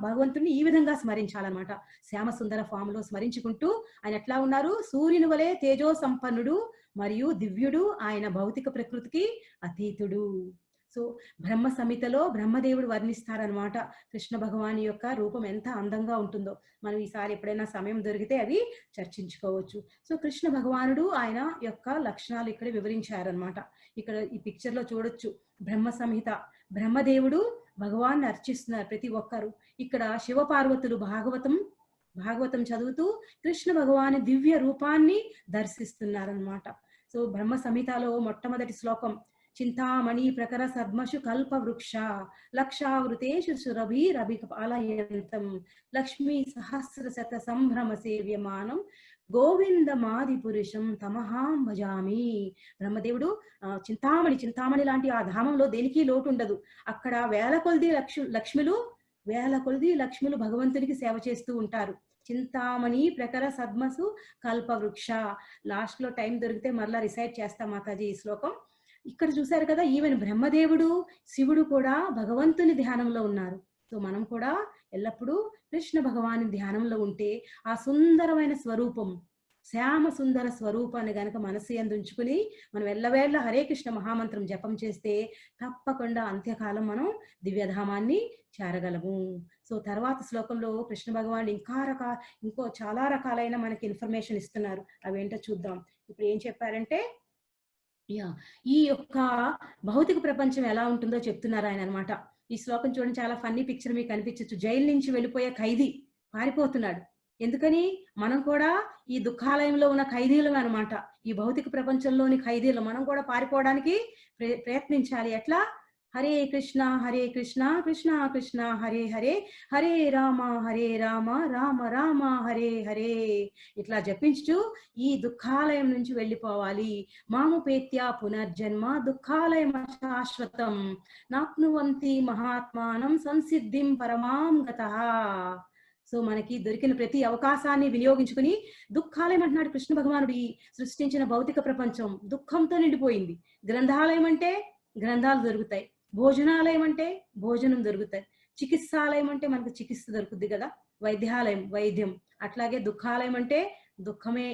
భగవంతుని ఈ విధంగా స్మరించాలన్నమాట. శ్యామ సుందర ఫామ్ లో స్మరించుకుంటూ ఆయన ఎట్లా ఉన్నారు? సూర్యుని వలె తేజో సంపన్నుడు మరియు దివ్యుడు, ఆయన భౌతిక ప్రకృతికి అతీతుడు. సో బ్రహ్మ సంహితలో బ్రహ్మదేవుడు వర్ణిస్తారనమాట కృష్ణ భగవాని యొక్క రూపం ఎంత అందంగా ఉంటుందో. మనం ఈసారి ఎప్పుడైనా సమయం దొరికితే అవి చర్చించుకోవచ్చు. సో కృష్ణ భగవానుడు ఆయన యొక్క లక్షణాలు ఇక్కడ వివరించారనమాట. ఇక్కడ ఈ పిక్చర్ లో చూడొచ్చు బ్రహ్మ సంహిత, బ్రహ్మదేవుడు భగవాన్ని అర్చిస్తున్నారు ప్రతి ఒక్కరు. ఇక్కడ శివపార్వతులు భాగవతం చదువుతూ కృష్ణ భగవాని దివ్య రూపాన్ని దర్శిస్తున్నారనమాట. సో బ్రహ్మ సంహితలో మొట్టమొదటి శ్లోకం చింతామణి ప్రకర సద్మషు కల్ప వృక్ష లక్షావృతేషు సురభిరభిపాలయంతం లక్ష్మీ సహస్ర శత సంభ్రమ సేవ్యమానం గోవిందమాది పురుషం తమహాం భజామి. బ్రహ్మదేవుడు చింతామణి లాంటి ఆ ధామంలో దేనికి లోటు ఉండదు. అక్కడ వేల కొలది లక్ష్ములు భగవంతునికి సేవ చేస్తూ ఉంటారు. చింతామణి ప్రకర సద్మసు కల్పవృక్ష. లాస్ట్ లో టైం దొరికితే మరలా రిసైట్ చేస్తా మాతాజీ ఈ శ్లోకం. ఇక్కడ చూశారు కదా, ఈవెన్ బ్రహ్మదేవుడు శివుడు కూడా భగవంతుని ధ్యానంలో ఉన్నారు. సో మనం కూడా ఎల్లప్పుడూ కృష్ణ భగవాని ధ్యానంలో ఉంటే ఆ సుందరమైన స్వరూపం, శ్యామ సుందర స్వరూపాన్ని గనక మనసు యందు ఉంచుకుని మనం ఎల్లవేళ్ల హరే కృష్ణ మహామంత్రం జపం చేస్తే తప్పకుండా అంత్యకాలం మనం దివ్యధామాన్ని చేరగలము. సో తర్వాత శ్లోకంలో కృష్ణ భగవాన్ ఇంకో చాలా రకాలైన మనకి ఇన్ఫర్మేషన్ ఇస్తున్నారు. అవేంటో చూద్దాం. ఇప్పుడు ఏం చెప్పారంటే ఈ యొక్క భౌతిక ప్రపంచం ఎలా ఉంటుందో చెప్తున్నారు ఆయన అనమాట. ఈ శ్లోకం చూడండి, చాలా ఫన్నీ పిక్చర్ మీకు కనిపించచ్చు. జైలు నుంచి వెళ్ళిపోయే ఖైదీ పారిపోతున్నాడు. ఎందుకని? మనం కూడా ఈ దుఃఖాలయంలో ఉన్న ఖైదీలు అనమాట. ఈ భౌతిక ప్రపంచంలోని ఖైదీలు మనం కూడా పారిపోవడానికి ప్రయత్నించాలి. ఎట్లా? హరే కృష్ణ కృష్ణ కృష్ణ హరే హరే, హరే రామ రామ రామ హరే హరే, ఇట్లా జపించు ఈ దుఃఖాలయం నుంచి వెళ్ళిపోవాలి. మాముపేత్య పునర్జన్మ దుఃఖాలయం శాశ్వతం నాప్నువంతి మహాత్మానం సంసిద్ధిం పరమాం గతః. సో మనకి దొరికిన ప్రతి అవకాశాన్ని వినియోగించుకుని దుఃఖాలయం అంటున్నాడు కృష్ణ భగవానుడు. ఈ సృష్టించిన భౌతిక ప్రపంచం దుఃఖంతో నిండిపోయింది. గ్రంథాలయం అంటే గ్రంథాలు దొరుకుతాయి, భోజనాలయం అంటే భోజనం దొరుకుతాయి, చికిత్సాలయం అంటే మనకు చికిత్స దొరుకుద్ది కదా, వైద్యాలయం వైద్యం. అట్లాగే దుఃఖాలయం అంటే దుఃఖమే.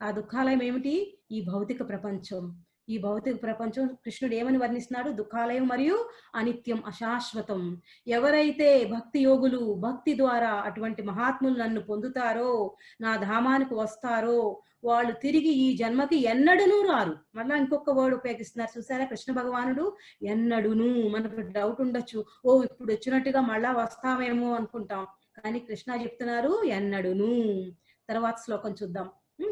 ఆ దుఃఖాలయం ఏమిటి? ఈ భౌతిక ప్రపంచం. ఈ భౌతిక ప్రపంచం కృష్ణుడు ఏమని వర్ణిస్తున్నాడు? దుఃఖాలయం మరియు అనిత్యం, అశాశ్వతం. ఎవరైతే భక్తి యోగులు భక్తి ద్వారా అటువంటి మహాత్ములు నన్ను పొందుతారో, నా ధామానికి వస్తారో, వాళ్ళు తిరిగి ఈ జన్మకి ఎన్నడూనూ రారు. మళ్ళా ఇంకొక వర్డ్ ఉపయోగిస్తున్నారు చూసారా కృష్ణ భగవానుడు, ఎన్నడూను. మనకు డౌట్ ఉండొచ్చు, ఓ ఇప్పుడు వచ్చినట్టుగా మళ్ళా వస్తామేమో అనుకుంటాం, కానీ కృష్ణ చెప్తున్నారు ఎన్నడూను. తర్వాత శ్లోకం చూద్దాం.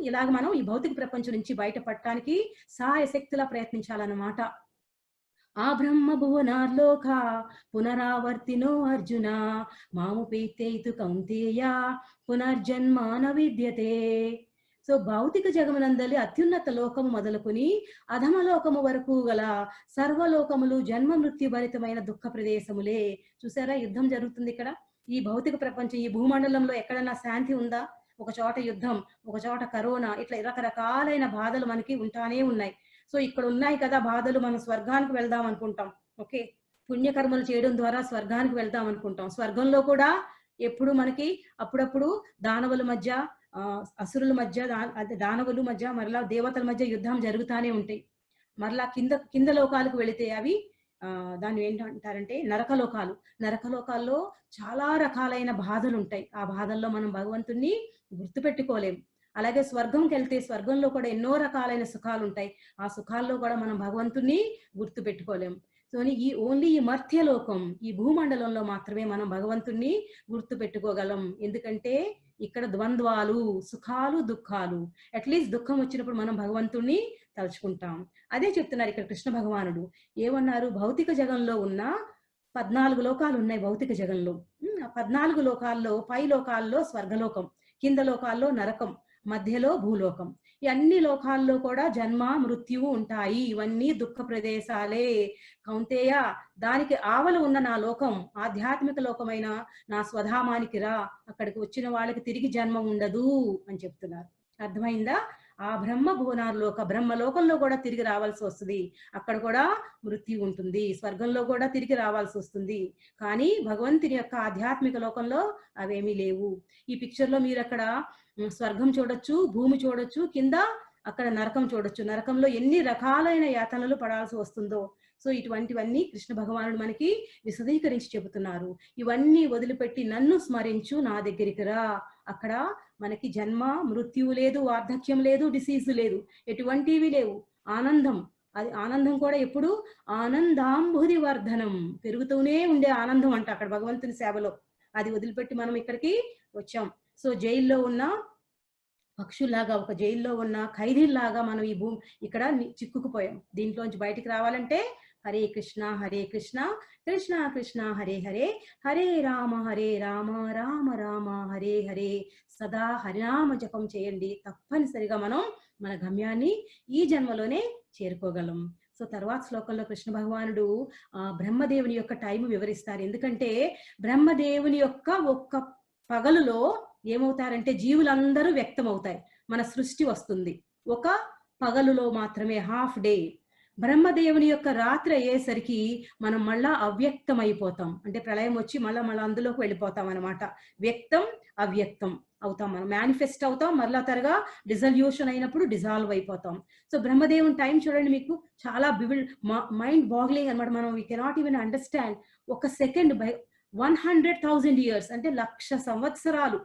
ఇలాగ మనం ఈ భౌతిక ప్రపంచం నుంచి బయటపడటానికి సాయశక్తిలా ప్రయత్నించాలన్నమాట. ఆ బ్రహ్మ భువనార్లోక పునరావర్తినో అర్జున మాముపేతైతు కౌంతేయ పునర్జన్మాన విద్యతే. సో భౌతిక జగమునందలి అత్యున్నత లోకము మొదలుకొని అధమలోకము వరకు గల సర్వలోకములు జన్మ మృత్యు భరితమైన దుఃఖ ప్రదేశములే. చూసారా, యుద్ధం జరుగుతుంది ఇక్కడ. ఈ భౌతిక ప్రపంచం, ఈ భూమండలంలో ఎక్కడన్నా శాంతి ఉందా? ఒక చోట యుద్ధం, ఒక చోట కరోనా, ఇట్లా రకరకాలైన బాధలు మనకి ఉంటానే ఉన్నాయి. సో ఇక్కడ ఉన్నాయి కదా బాధలు, మనం స్వర్గానికి వెళ్దాం అనుకుంటాం. ఓకే, పుణ్యకర్మలు చేయడం ద్వారా స్వర్గానికి వెళ్దాం అనుకుంటాం. స్వర్గంలో కూడా ఎప్పుడు మనకి అప్పుడప్పుడు దానవుల మధ్య, అసురుల మధ్య, దానవుల మధ్య, మరలా దేవతల మధ్య యుద్ధం జరుగుతానే ఉంటాయి. మరలా కింద లోకాలకు వెళితే అవి దాన్ని ఏంటంటారంటే నరకలోకాలు. నరకలోకాల్లో చాలా రకాలైన బాధలు ఉంటాయి. ఆ బాధల్లో మనం భగవంతుణ్ణి గుర్తుపెట్టుకోలేము. అలాగే స్వర్గంకి వెళ్తే స్వర్గంలో కూడా ఎన్నో రకాలైన సుఖాలు ఉంటాయి. ఆ సుఖాల్లో కూడా మనం భగవంతుణ్ణి గుర్తుపెట్టుకోలేము. సో ఈ మర్త్యలోకం, ఈ భూమండలంలో మాత్రమే మనం భగవంతుణ్ణి గుర్తుపెట్టుకోగలం. ఎందుకంటే ఇక్కడ ద్వంద్వాలు, సుఖాలు, దుఃఖాలు. అట్లీస్ట్ దుఃఖం వచ్చినప్పుడు మనం భగవంతుణ్ణి తలుచుకుంటాం. అదే చెప్తున్నారు ఇక్కడ కృష్ణ భగవానుడు. ఏమన్నారు? భౌతిక జగంలో ఉన్న 14 లోకాలు ఉన్నాయి. భౌతిక జగంలో 14 లోకాల్లో పై లోకాల్లో స్వర్గలోకం, కింద లోకాల్లో నరకం, మధ్యలో భూలోకం. ఈ అన్ని లోకాల్లో కూడా జన్మ మృత్యువు ఉంటాయి. ఇవన్నీ దుఃఖ ప్రదేశాలే. కౌంతేయ, దానికి ఆవల ఉన్న నా లోకం, ఆధ్యాత్మిక లోకమైన నా స్వధామానికి రా. అక్కడికి వచ్చిన వాళ్ళకి తిరిగి జన్మ ఉండదు అని చెప్తున్నారు. అర్థమైందా? ఆ బ్రహ్మ భువనార్లోక, బ్రహ్మలోకంలో కూడా తిరిగి రావాల్సి వస్తుంది. అక్కడ కూడా మృత్యు ఉంటుంది. స్వర్గంలో కూడా తిరిగి రావాల్సి వస్తుంది. కానీ భగవంతుని యొక్క ఆధ్యాత్మిక లోకంలో అవేమీ లేవు. ఈ పిక్చర్ లో మీరు అక్కడ స్వర్గం చూడొచ్చు, భూమి చూడొచ్చు, కింద అక్కడ నరకం చూడొచ్చు. నరకంలో ఎన్ని రకాలైన యాతనలు పడాల్సి వస్తుందో. సో ఇటువంటివన్నీ కృష్ణ భగవానుడు మనకి విశదీకరించి చెబుతున్నారు. ఇవన్నీ వదిలిపెట్టి నన్ను స్మరించు, నా దగ్గరికి రా. అక్కడ మనకి జన్మ మృత్యువు లేదు, వార్ధక్యం లేదు, డిసీజ్ లేదు, ఎటువంటివి లేవు. ఆనందం, అది ఆనందం కూడా ఎప్పుడు ఆనందాంబుది వర్ధనం, పెరుగుతూనే ఉండే ఆనందం అంట అక్కడ భగవంతుని సేవలో. అది వదిలిపెట్టి మనం ఇక్కడికి వచ్చాం. సో జైల్లో ఉన్న పక్షుల్లాగా, ఒక జైల్లో ఉన్న ఖైదీల్లాగా మనం ఈ ఇక్కడ చిక్కుకుపోయాం. దీంట్లోంచి బయటికి రావాలంటే హరే కృష్ణ కృష్ణ కృష్ణ హరే హరే, హరే రామ రామ రామ హరే హరే. సదా హరినామ జపం చేయండి. తప్పనిసరిగా మనం మన గమ్యాన్ని ఈ జన్మలోనే చేరుకోగలం. సో తర్వాత శ్లోకంలో కృష్ణ భగవానుడు బ్రహ్మదేవుని యొక్క టైం వివరిస్తారు. ఎందుకంటే బ్రహ్మదేవుని యొక్క ఒక్క పగలులో ఏమవుతారంటే జీవులందరూ వ్యక్తం అవుతాయి. మన సృష్టి వస్తుంది ఒక పగలులో మాత్రమే, హాఫ్ డే. బ్రహ్మదేవుని యొక్క రాత్రి అయ్యేసరికి మనం మళ్ళా అవ్యక్తం అయిపోతాం. అంటే ప్రళయం వచ్చి మళ్ళా అందులోకి వెళ్ళిపోతాం అనమాట. వ్యక్తం అవ్యక్తం అవుతాం, మనం మేనిఫెస్ట్ అవుతాం. మరలా తరగా డిజల్యూషన్ అయినప్పుడు డిజాల్వ్ అయిపోతాం. సో బ్రహ్మదేవుని టైం చూడండి, మీకు చాలా మైండ్ బాగ్లింగ్ అనమాట. మనం వీ కెనాట్ ఈవెన్ అండర్స్టాండ్. ఒక సెకండ్ 100,000 years అంటే 1,00,000 సంవత్సరాలు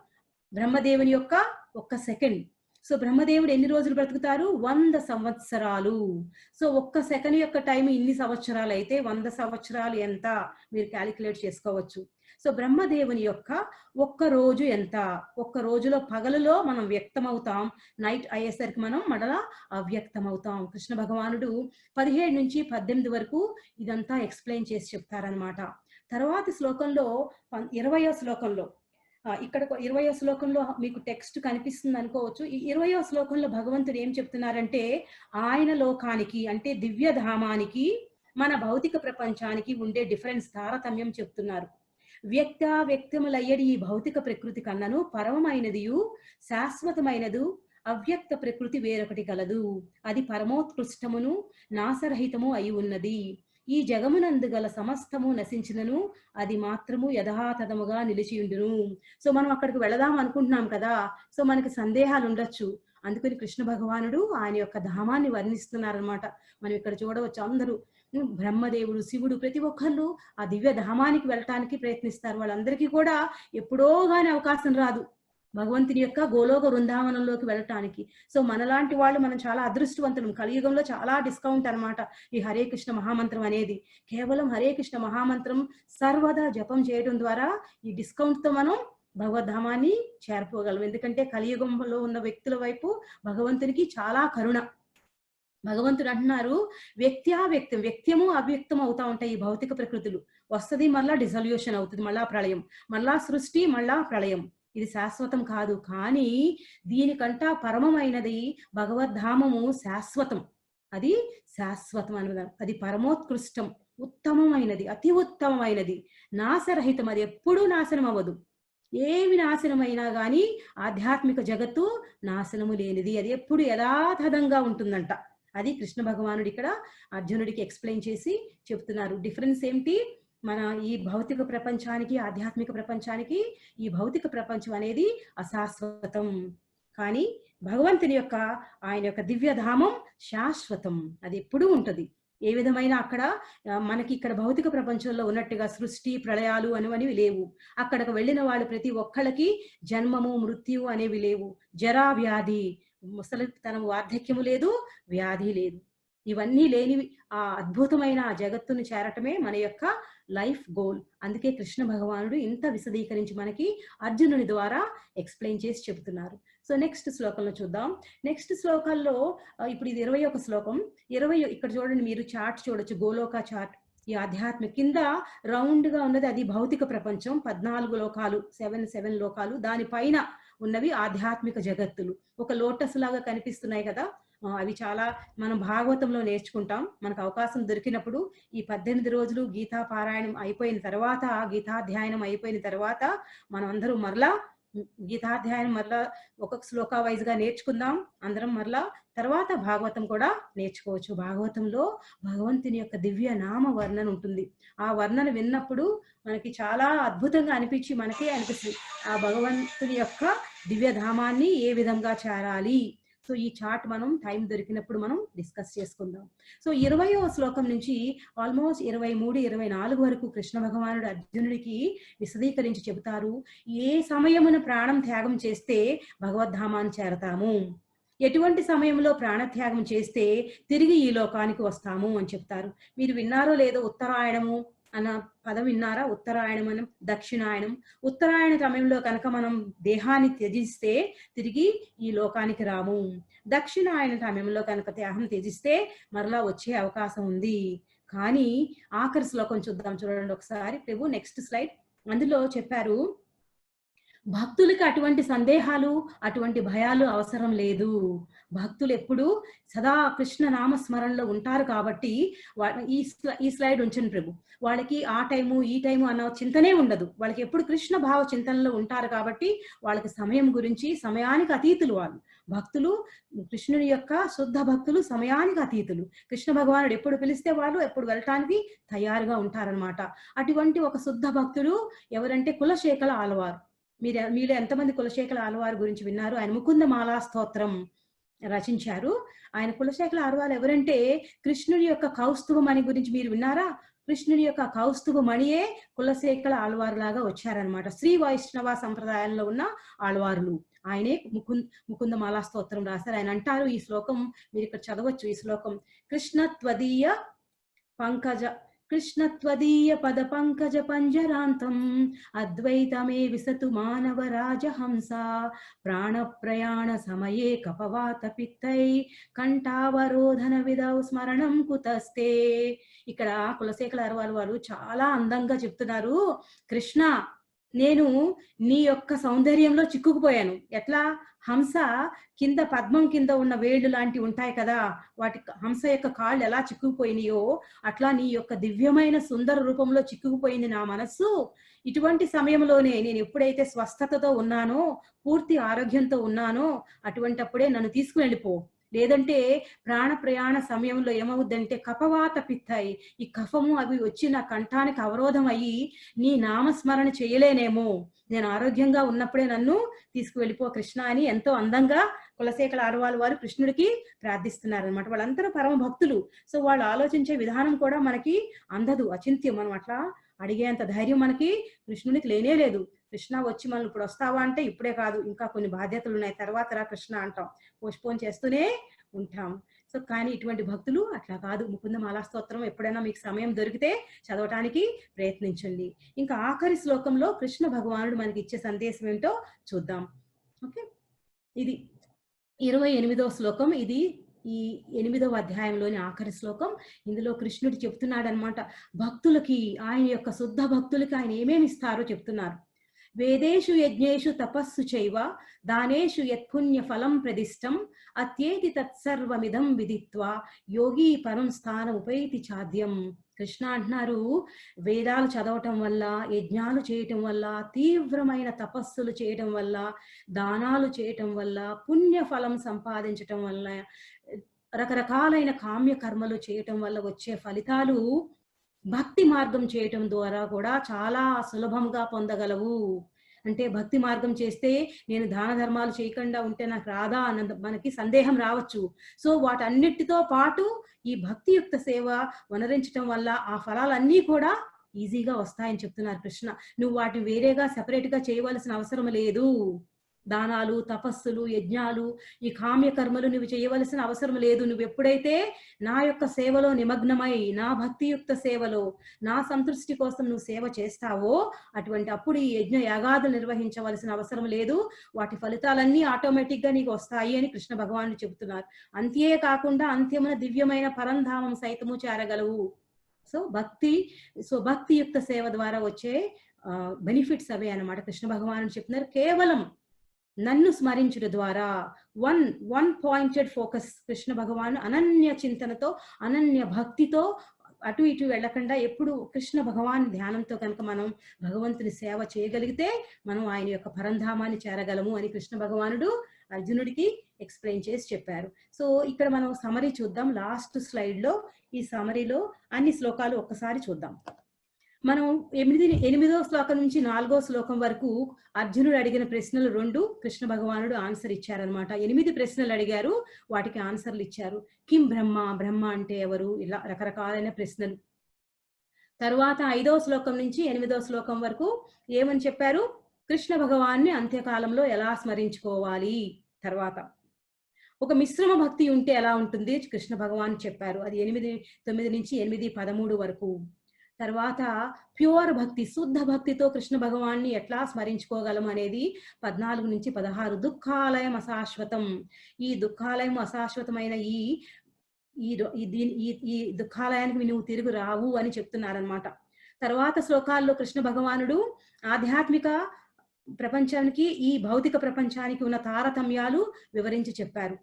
బ్రహ్మదేవుని యొక్క ఒక్క సెకండ్. సో బ్రహ్మదేవుడు ఎన్ని రోజులు బ్రతుకుతారు? 100 సంవత్సరాలు. సో ఒక్క సెకండ్ యొక్క టైం ఇన్ని సంవత్సరాలు అయితే 100 సంవత్సరాలు ఎంత మీరు క్యాలిక్యులేట్ చేసుకోవచ్చు. సో బ్రహ్మదేవుని యొక్క ఒక్క రోజు ఎంత? ఒక్క రోజులో పగలులో మనం వ్యక్తం అవుతాం, నైట్ అయ్యేసరికి మనం మరలా అవ్యక్తం అవుతాం. కృష్ణ భగవానుడు 17 నుంచి 18 వరకు ఇదంతా ఎక్స్ప్లెయిన్ చేసి చెప్తారనమాట. తర్వాతి శ్లోకంలో 20వ శ్లోకంలో, ఇక్కడ 20వ శ్లోకంలో మీకు టెక్స్ట్ కనిపిస్తుంది అనుకోవచ్చు. ఈ 20వ శ్లోకంలో భగవంతుడు ఏం చెప్తున్నారంటే ఆయన లోకానికి అంటే దివ్యధామానికి మన భౌతిక ప్రపంచానికి ఉండే డిఫరెన్స్, తారతమ్యం చెప్తున్నారు. వ్యక్తములయ్యడి ఈ భౌతిక ప్రకృతి కన్నను పరమమైనదియు శాశ్వతమైనదు అవ్యక్త ప్రకృతి వేరొకటి కలదు. అది పరమోత్కృష్టమును నాశరహితము అయి ఉన్నది. ఈ జగమునందు గల సమస్తము నశించినను అది మాత్రము యథాతథముగా నిలిచియుండును. సో మనం అక్కడికి వెళదాం అనుకుంటున్నాం కదా, సో మనకి సందేహాలు ఉండొచ్చు. అందుకని కృష్ణ భగవానుడు ఆయన యొక్క ధామాన్ని వర్ణిస్తున్నారనమాట. మనం ఇక్కడ చూడవచ్చు అందరూ బ్రహ్మదేవుడు, శివుడు, ప్రతి ఒక్కళ్ళు ఆ దివ్య ధామానికి వెళ్ళటానికి ప్రయత్నిస్తారు. వాళ్ళందరికీ కూడా ఎప్పుడో గాని అవకాశం రాదు భగవంతుని యొక్క గోలోక వృందావనంలోకి వెళ్ళటానికి. సో మనలాంటి వాళ్ళు మనం చాలా అదృష్టవంతులం. కలియుగంలో చాలా డిస్కౌంట్ అనమాట ఈ హరే కృష్ణ మహామంత్రం అనేది. కేవలం హరే కృష్ణ మహామంత్రం సర్వదా జపం చేయడం ద్వారా ఈ డిస్కౌంట్ తో మనం భగవద్ధామాన్ని చేరుకోగలం. ఎందుకంటే కలియుగంలో ఉన్న వ్యక్తుల వైపు భగవంతునికి చాలా కరుణ. భగవంతుడు అంటున్నారు, వ్యక్త్యావ్యక్తం, వ్యక్త్యము అవ్యక్తం అవుతా ఉంటాయి ఈ భౌతిక ప్రకృతులు. వస్తది మళ్ళా డిజల్యూషన్ అవుతుంది, మళ్ళా ప్రళయం, మళ్ళా సృష్టి, మళ్ళా ప్రళయం. ఇది శాశ్వతం కాదు. కానీ దీనికంటా పరమమైనది భగవద్ధామము శాశ్వతం. అది శాశ్వతం అన్నది, అది పరమోత్కృష్టం, ఉత్తమమైనది, అతి ఉత్తమమైనది, నాశరహితం. అది ఎప్పుడూ నాశనం అవ్వదు. ఏమి నాశనమైనా గాని ఆధ్యాత్మిక జగత్తు నాశనము లేనిది, అది ఎప్పుడు యథాతథంగా ఉంటుందంట. అది కృష్ణ భగవానుడు ఇక్కడ అర్జునుడికి ఎక్స్ప్లెయిన్ చేసి చెప్తున్నారు. డిఫరెన్స్ ఏంటి? మన ఈ భౌతిక ప్రపంచానికి, ఆధ్యాత్మిక ప్రపంచానికి, ఈ భౌతిక ప్రపంచం అనేది అశాశ్వతం. కానీ భగవంతుని యొక్క ఆయన యొక్క దివ్యధామం శాశ్వతం, అది ఎప్పుడూ ఉంటది. ఏ విధమైన అక్కడ మనకి ఇక్కడ భౌతిక ప్రపంచంలో ఉన్నట్టుగా సృష్టి ప్రళయాలు అనేవి లేవు. అక్కడికి వెళ్ళిన వాళ్ళు ప్రతి ఒక్కళ్ళకి జన్మము మృత్యువు అనేవి లేవు. జరా వ్యాధి, ముసలితనం, వార్ధక్యము లేదు, వ్యాధి లేదు. ఇవన్నీ లేనివి ఆ అద్భుతమైన ఆ జగత్తును చేరటమే మన యొక్క లైఫ్ గోల్. అందుకే కృష్ణ భగవానుడు ఇంత విశదీకరించి మనకి అర్జునుని ద్వారా ఎక్స్ప్లెయిన్ చేసి చెబుతున్నారు. సో నెక్స్ట్ శ్లోకంలో చూద్దాం. నెక్స్ట్ శ్లోకాల్లో ఇప్పుడు ఇది 21 శ్లోకం. 20 ఇక్కడ చూడండి, మీరు చార్ట్ చూడొచ్చు, గోలోక చార్ట్. ఈ ఆధ్యాత్మిక కింద రౌండ్ గా ఉన్నది అది భౌతిక ప్రపంచం, 14 లోకాలు, 7 లోకాలు. దానిపైన ఉన్నవి ఆధ్యాత్మిక జగత్తులు. ఒక లోటస్ లాగా కనిపిస్తున్నాయి కదా, అవి చాలా మనం భాగవతంలో నేర్చుకుంటాం. మనకు అవకాశం దొరికినప్పుడు ఈ 18 రోజులు గీతా పారాయణం అయిపోయిన తర్వాత, గీతాధ్యాయనం అయిపోయిన తర్వాత మనం అందరూ మరలా గీతాధ్యాయం మరలా ఒక్కొక్క శ్లోక వైజ్ గా నేర్చుకుందాం అందరం. మరలా తర్వాత భాగవతం కూడా నేర్చుకోవచ్చు. భాగవతంలో భగవంతుని యొక్క దివ్య నామ వర్ణన ఉంటుంది. ఆ వర్ణన విన్నప్పుడు మనకి చాలా అద్భుతంగా అనిపించి మనకే అనిపిస్తుంది ఆ భగవంతుని యొక్క దివ్యధామాన్ని ఏ విధంగా చేరాలి. సో ఈ చార్ట్ మనం టైం దొరికినప్పుడు మనం డిస్కస్ చేసుకుందాం. సో 20వ శ్లోకం నుంచి ఆల్మోస్ట్ 23, 24 వరకు కృష్ణ భగవానుడు అర్జునుడికి విశదీకరించి చెబుతారు. ఏ సమయమున ప్రాణం త్యాగం చేస్తే భగవద్ధామాన్ని చేరతాము, ఎటువంటి సమయంలో ప్రాణత్యాగం చేస్తే తిరిగి ఈ లోకానికి వస్తాము అని చెప్తారు. మీరు విన్నారో లేదో, ఉత్తరాయణము అన్న పదం విన్నారా? ఉత్తరాయణం అని, దక్షిణాయనం. ఉత్తరాయణ సమయంలో కనుక మనం దేహాన్ని త్యజిస్తే తిరిగి ఈ లోకానికి రాము. దక్షిణాయన సమయంలో కనుక దేహం త్యజిస్తే మరలా వచ్చే అవకాశం ఉంది. కానీ ఆఖరి శ్లోకం చూద్దాం, చూడండి ఒకసారి ప్రభు. Next slide. అందులో చెప్పారు, భక్తులకి అటువంటి సందేహాలు, అటువంటి భయాలు అవసరం లేదు. భక్తులు ఎప్పుడు సదా కృష్ణ నామస్మరణలో ఉంటారు కాబట్టి ఈ స్లైడ్ ఉంచండి ప్రభు. వాళ్ళకి ఆ టైము ఈ టైము అన్న చింతనే ఉండదు. వాళ్ళకి ఎప్పుడు కృష్ణ భావ చింతనలో ఉంటారు కాబట్టి వాళ్ళకి సమయం గురించి, సమయానికి అతీతులు వాళ్ళు. భక్తులు కృష్ణుని యొక్క శుద్ధ భక్తులు సమయానికి అతీతులు. కృష్ణ భగవానుడు ఎప్పుడు పిలిస్తే వాళ్ళు ఎప్పుడు వెళ్ళటానికి తయారుగా ఉంటారనమాట. అటువంటి ఒక శుద్ధ భక్తులు ఎవరంటే కులశేఖల ఆళ్వార్. మీరు ఎంతమంది కులశేఖల ఆళ్వార్ గురించి విన్నారు? ఆయన ముకుందమాలా స్తోత్రం రచించారు. ఆయన కులశేఖల ఆళ్వార్ ఎవరంటే కృష్ణుని యొక్క కౌస్తుభ మణి గురించి మీరు విన్నారా? కృష్ణుని యొక్క కౌస్తుభ మణియే కులశేఖల ఆళ్వార్ లాగా వచ్చారనమాట. శ్రీ వైష్ణవ సంప్రదాయంలో ఉన్న ఆళ్వారులు ఆయనే ముకుందమాలా స్తోత్రం రాశారు. ఆయన అంటారు, ఈ శ్లోకం మీరు ఇక్కడ చదవచ్చు. ఈ శ్లోకం కృష్ణత్వదీయ పద పంకజ పంజరాంతం అద్వైతమే విసతు మానవ రాజహంస ప్రాణ ప్రయాణ సమయే కపవాత పిత్తై కంఠావరోధన విధౌ స్మరణం కుతస్తే. ఇక్కడ కులశేఖల ఆళ్వార్ వారు చాలా అందంగా చెప్తున్నారు, కృష్ణ నేను నీ యొక్క సౌందర్యంలో చిక్కుకుపోయాను. ఎట్లా? హంస కింద పద్మం కింద ఉన్న వేళ్ళు లాంటివి ఉంటాయి కదా, వాటి హంస యొక్క కాళ్ళు ఎలా చిక్కుకుపోయినాయో అట్లా నీ యొక్క దివ్యమైన సుందర రూపంలో చిక్కుకుపోయింది నా మనస్సు. ఇటువంటి సమయంలోనే నేను ఎప్పుడైతే స్వస్థతతో ఉన్నానో, పూర్తి ఆరోగ్యంతో ఉన్నానో, అటువంటప్పుడే నన్ను తీసుకువెళ్ళిపో. లేదంటే ప్రాణ ప్రయాణ సమయంలో ఏమవుద్దంటే కఫవాత పిత్తాయి, ఈ కఫము అవి వచ్చి నా కంఠానికి అవరోధం అయ్యి నీ నామస్మరణ చేయలేనేమో, నేను ఆరోగ్యంగా ఉన్నప్పుడే నన్ను తీసుకువెళ్ళిపో కృష్ణ అని ఎంతో అందంగా కులశేఖర ఆడవాళ్ళ వారు కృష్ణుడికి ప్రార్థిస్తున్నారు అనమాట. వాళ్ళందరూ పరమ భక్తులు. సో వాళ్ళు ఆలోచించే విధానం కూడా మనకి అందదు, అచింత్యం. మనం అట్లా అడిగేంత ధైర్యం మనకి కృష్ణునికి లేనే లేదు. కృష్ణ వచ్చి మనం ఇప్పుడు వస్తావా అంటే ఇప్పుడే కాదు, ఇంకా కొన్ని బాధ్యతలు ఉన్నాయి, తర్వాత రా కృష్ణ అంటాం, పోస్ట్పోన్ చేస్తూనే ఉంటాం. సో కానీ ఇటువంటి భక్తులు అట్లా కాదు. ముకుంద మాలా స్తోత్రం ఎప్పుడైనా మీకు సమయం దొరికితే చదవటానికి ప్రయత్నించండి. ఇంకా ఆఖరి శ్లోకంలో కృష్ణ భగవానుడు మనకి ఇచ్చే సందేశం ఏంటో చూద్దాం. ఓకే, ఇది 28వ శ్లోకం. ఇది ఈ 8వ అధ్యాయంలోని ఆఖరి శ్లోకం. ఇందులో కృష్ణుడు చెప్తున్నాడనమాట, భక్తులకి, ఆయన యొక్క శుద్ధ భక్తులకి ఆయన ఏమేమి ఇస్తారో చెప్తున్నారు. వేదేషు యజ్ఞేషు తపస్సు చైవ దానేషు యత్పుణ్య ఫలం ప్రదిష్టం అత్యేతి తత్సర్వమిదం విదిత్వా యోగి పరం స్థానం ఉపైతి చాద్యం. కృష్ణ అంటున్నారు, వేదాలు చదవటం వల్ల, యజ్ఞాలు చేయటం వల్ల, తీవ్రమైన తపస్సులు చేయటం వల్ల, దానాలు చేయటం వల్ల, పుణ్య ఫలం సంపాదించటం వల్ల, రకరకాలైన కామ్య కర్మలు చేయటం వల్ల వచ్చే ఫలితాలు భక్తి మార్గం చేయటం ద్వారా కూడా చాలా సులభంగా పొందగలవు. అంటే భక్తి మార్గం చేస్తే నేను దాన ధర్మాలు చేయకుండా ఉంటే నాకు రాదా అన్న మనకి సందేహం రావచ్చు. సో వాటన్నిటితో పాటు ఈ భక్తియుక్త సేవ వనరించటం వల్ల ఆ ఫలాలన్నీ కూడా ఈజీగా వస్తాయని చెప్తున్నారు కృష్ణ. నువ్వు వాటిని వేరేగా సెపరేట్ గా చేయవలసిన అవసరం లేదు. దానాలు, తపస్సులు, యజ్ఞాలు, ఈ కామ్య కర్మలు నువ్వు చేయవలసిన అవసరం లేదు. నువ్వు ఎప్పుడైతే నా యొక్క సేవలో నిమగ్నమై, నా భక్తియుక్త సేవలో, నా సంతృష్టి కోసం నువ్వు సేవ చేస్తావో అటువంటి అప్పుడు ఈ యజ్ఞ యాగాదులు నిర్వహించవలసిన అవసరం లేదు. వాటి ఫలితాలన్నీ ఆటోమేటిక్ గా నీకు వస్తాయి అని కృష్ణ భగవానుడు చెబుతున్నారు. అంతేకాకుండా అంత్యమున దివ్యమైన పరంధామం సైతము చేరగలవు. సో భక్తియుక్త సేవ ద్వారా వచ్చే బెనిఫిట్స్ అవే అన్నమాట. కృష్ణ భగవానుడు చెప్తున్నారు, కేవలం నన్ను స్మరించుట ద్వారా వన్ పాయింటెడ్ ఫోకస్. కృష్ణ భగవాను అనన్య చింతనతో, అనన్య భక్తితో అటు ఇటు వెళ్లకుండా ఎప్పుడు కృష్ణ భగవాన్ ధ్యానంతో కనుక మనం భగవంతుని సేవ చేయగలిగితే మనం ఆయన యొక్క పరంధామాన్ని చేరగలము అని కృష్ణ భగవానుడు అర్జునుడికి ఎక్స్ప్లెయిన్ చేసి చెప్పారు. సో ఇక్కడ మనం సమరీ చూద్దాం. లాస్ట్ స్లైడ్ లో ఈ సమరీలో అన్ని శ్లోకాలు ఒక్కసారి చూద్దాం. మనం 8వ శ్లోకం నుంచి 4వ శ్లోకం వరకు అర్జునుడు అడిగిన ప్రశ్నలు 2 కృష్ణ భగవానుడు ఆన్సర్ ఇచ్చారనమాట. 8 ప్రశ్నలు అడిగారు, వాటికి ఆన్సర్లు ఇచ్చారు. కిం బ్రహ్మ, బ్రహ్మ అంటే ఎవరు, ఇలా రకరకాలైన ప్రశ్నలు. తర్వాత 5వ శ్లోకం నుంచి 8వ శ్లోకం వరకు ఏమని చెప్పారు, కృష్ణ భగవాన్ని అంత్యకాలంలో ఎలా స్మరించుకోవాలి, తర్వాత ఒక మిశ్రమ భక్తి ఉంటే ఎలా ఉంటుంది కృష్ణ భగవాన్ చెప్పారు. అది 9 నుంచి 8:13 వరకు. తర్వాత ప్యూర్ భక్తి, శుద్ధ భక్తితో కృష్ణ భగవాన్ని ఎట్లా స్మరించుకోగలం అనేది 14 నుంచి 16. దుఃఖాలయం అశాశ్వతం, ఈ దుఃఖాలయం అశాశ్వతమైన ఈ దుఃఖాలయానికి నువ్వు తిరుగు రావు అని చెప్తున్నారనమాట. తర్వాత శ్లోకాల్లో కృష్ణ భగవానుడు ఆధ్యాత్మిక ప్రపంచానికి, ఈ భౌతిక ప్రపంచానికి ఉన్న తారతమ్యాలు వివరించి చెప్పారు.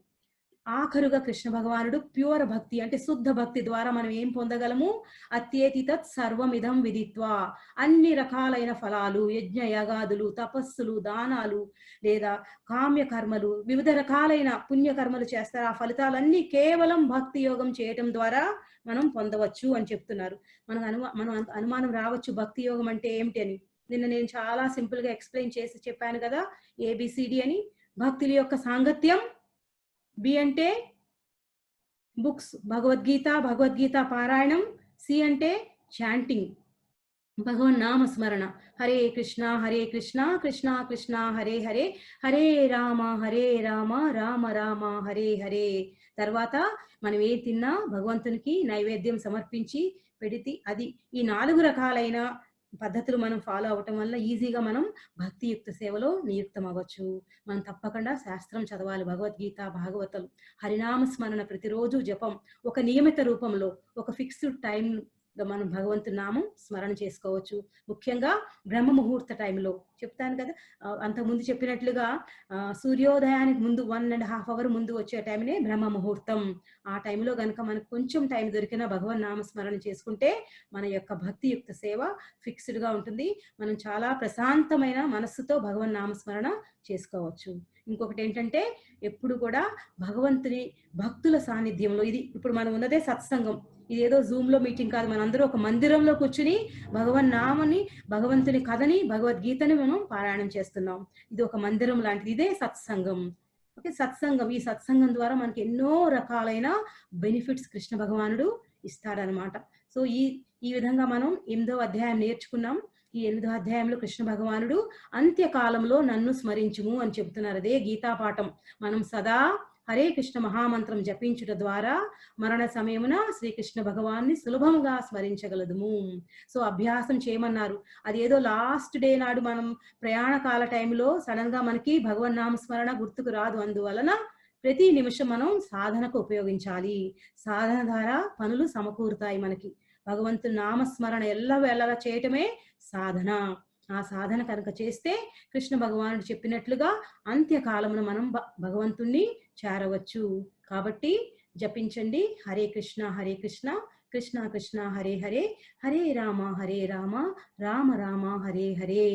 ఆఖరుగా కృష్ణ భగవానుడు ప్యూర్ భక్తి అంటే శుద్ధ భక్తి ద్వారా మనం ఏం పొందగలము, అత్యేతి తత్ సర్వమిదం విదిత్వా, అన్ని రకాలైన ఫలాలు, యజ్ఞ యాగాదులు, తపస్సులు, దానాలు లేదా కామ్య కర్మలు, వివిధ రకాలైన పుణ్యకర్మలు చేస్తారు. ఆ ఫలితాలన్నీ కేవలం భక్తి యోగం చేయటం ద్వారా మనం పొందవచ్చు అని చెప్తున్నారు. మనం అనుమానం రావచ్చు భక్తి యోగం అంటే ఏమిటి అని. నిన్న నేను చాలా సింపుల్ గా ఎక్స్ప్లెయిన్ చేసి చెప్పాను కదా, ABCD అని. భక్తుల యొక్క సాంగత్యం, బి అంటే బుక్స్, భగవద్గీత పారాయణం, సి అంటే చాంటింగ్, భగవన్ నామస్మరణ, హరే కృష్ణ కృష్ణ కృష్ణ హరే హరే, హరే రామ రామ రామ హరే హరే. తర్వాత మనం ఏ తిన్నా భగవంతునికి నైవేద్యం సమర్పించి పెడితే అది. ఈ 4 రకాలైన పద్ధతులు మనం ఫాలో అవటం వల్ల ఈజీగా మనం భక్తియుక్త సేవలో నియుక్తం అవ్వచ్చు. మనం తప్పకుండా శాస్త్రం చదవాలి, భగవద్గీత, భాగవతం, హరినామ స్మరణ ప్రతిరోజు జపం, ఒక నియమిత రూపంలో, ఒక ఫిక్స్డ్ టైం మనం భగవంతుని నామం స్మరణ చేసుకోవచ్చు. ముఖ్యంగా బ్రహ్మ ముహూర్త టైంలో చెప్తాను కదా, అంతకుముందు చెప్పినట్లుగా సూర్యోదయానికి ముందు 1.5 అవర్ ముందు వచ్చే టైంనే బ్రహ్మ ముహూర్తం. ఆ టైంలో గనుక మనకు కొంచెం టైం దొరికినా భగవన్ నామ స్మరణ చేసుకుంటే మన యొక్క భక్తియుక్త సేవ ఫిక్స్డ్గా ఉంటుంది. మనం చాలా ప్రశాంతమైన మనస్సుతో భగవన్ నామ స్మరణ చేసుకోవచ్చు. ఇంకొకటి ఏంటంటే ఎప్పుడు కూడా భగవంతుని భక్తుల సాన్నిధ్యంలో, ఇది ఇప్పుడు మనం ఉన్నదే సత్సంగం, ఇదేదో జూమ్ లో మీటింగ్ కాదు, మనందరూ ఒక మందిరంలో కూర్చుని భగవన్ నామని, భగవంతుని కథని, భగవద్గీతని మనం పారాయణం చేస్తున్నాం. ఇది ఒక మందిరం లాంటిది, ఇదే సత్సంగం. ఓకే, సత్సంగం. ఈ సత్సంగం ద్వారా మనకి ఎన్నో రకాలైన బెనిఫిట్స్ కృష్ణ భగవానుడు ఇస్తాడనమాట. సో ఈ విధంగా మనం 8వ అధ్యాయం నేర్చుకున్నాం. ఈ 8వ అధ్యాయంలో కృష్ణ భగవానుడు అంత్యకాలంలో నన్ను స్మరించుము అని చెబుతున్నారు. అదే గీతా పాఠం. మనం సదా హరే కృష్ణ మహామంత్రం జపించుట ద్వారా మరణ సమయమున శ్రీకృష్ణ భగవాన్ని సులభంగా స్మరించగలదుము. సో అభ్యాసం చేయమన్నారు. అది ఏదో లాస్ట్ డే నాడు మనం ప్రయాణకాల టైంలో సడన్ గా మనకి భగవన్ నామ స్మరణ గుర్తుకు రాదు. అందువలన ప్రతి నిమిషం మనం సాధనకు ఉపయోగించాలి. సాధన ద్వారా పనులు సమకూరుతాయి మనకి. భగవంతుని నామస్మరణ ఎల్లవేళలా చేయటమే సాధన. ఆ సాధన కనుక చేస్తే కృష్ణ భగవానుడు చెప్పినట్లుగా అంత్యకాలమున మనం భగవంతుణ్ణి చేరవచ్చు. కాబట్టి జపించండి హరే కృష్ణ హరే కృష్ణ కృష్ణ కృష్ణ హరే హరే, హరే రామ రామ రామ హరే హరే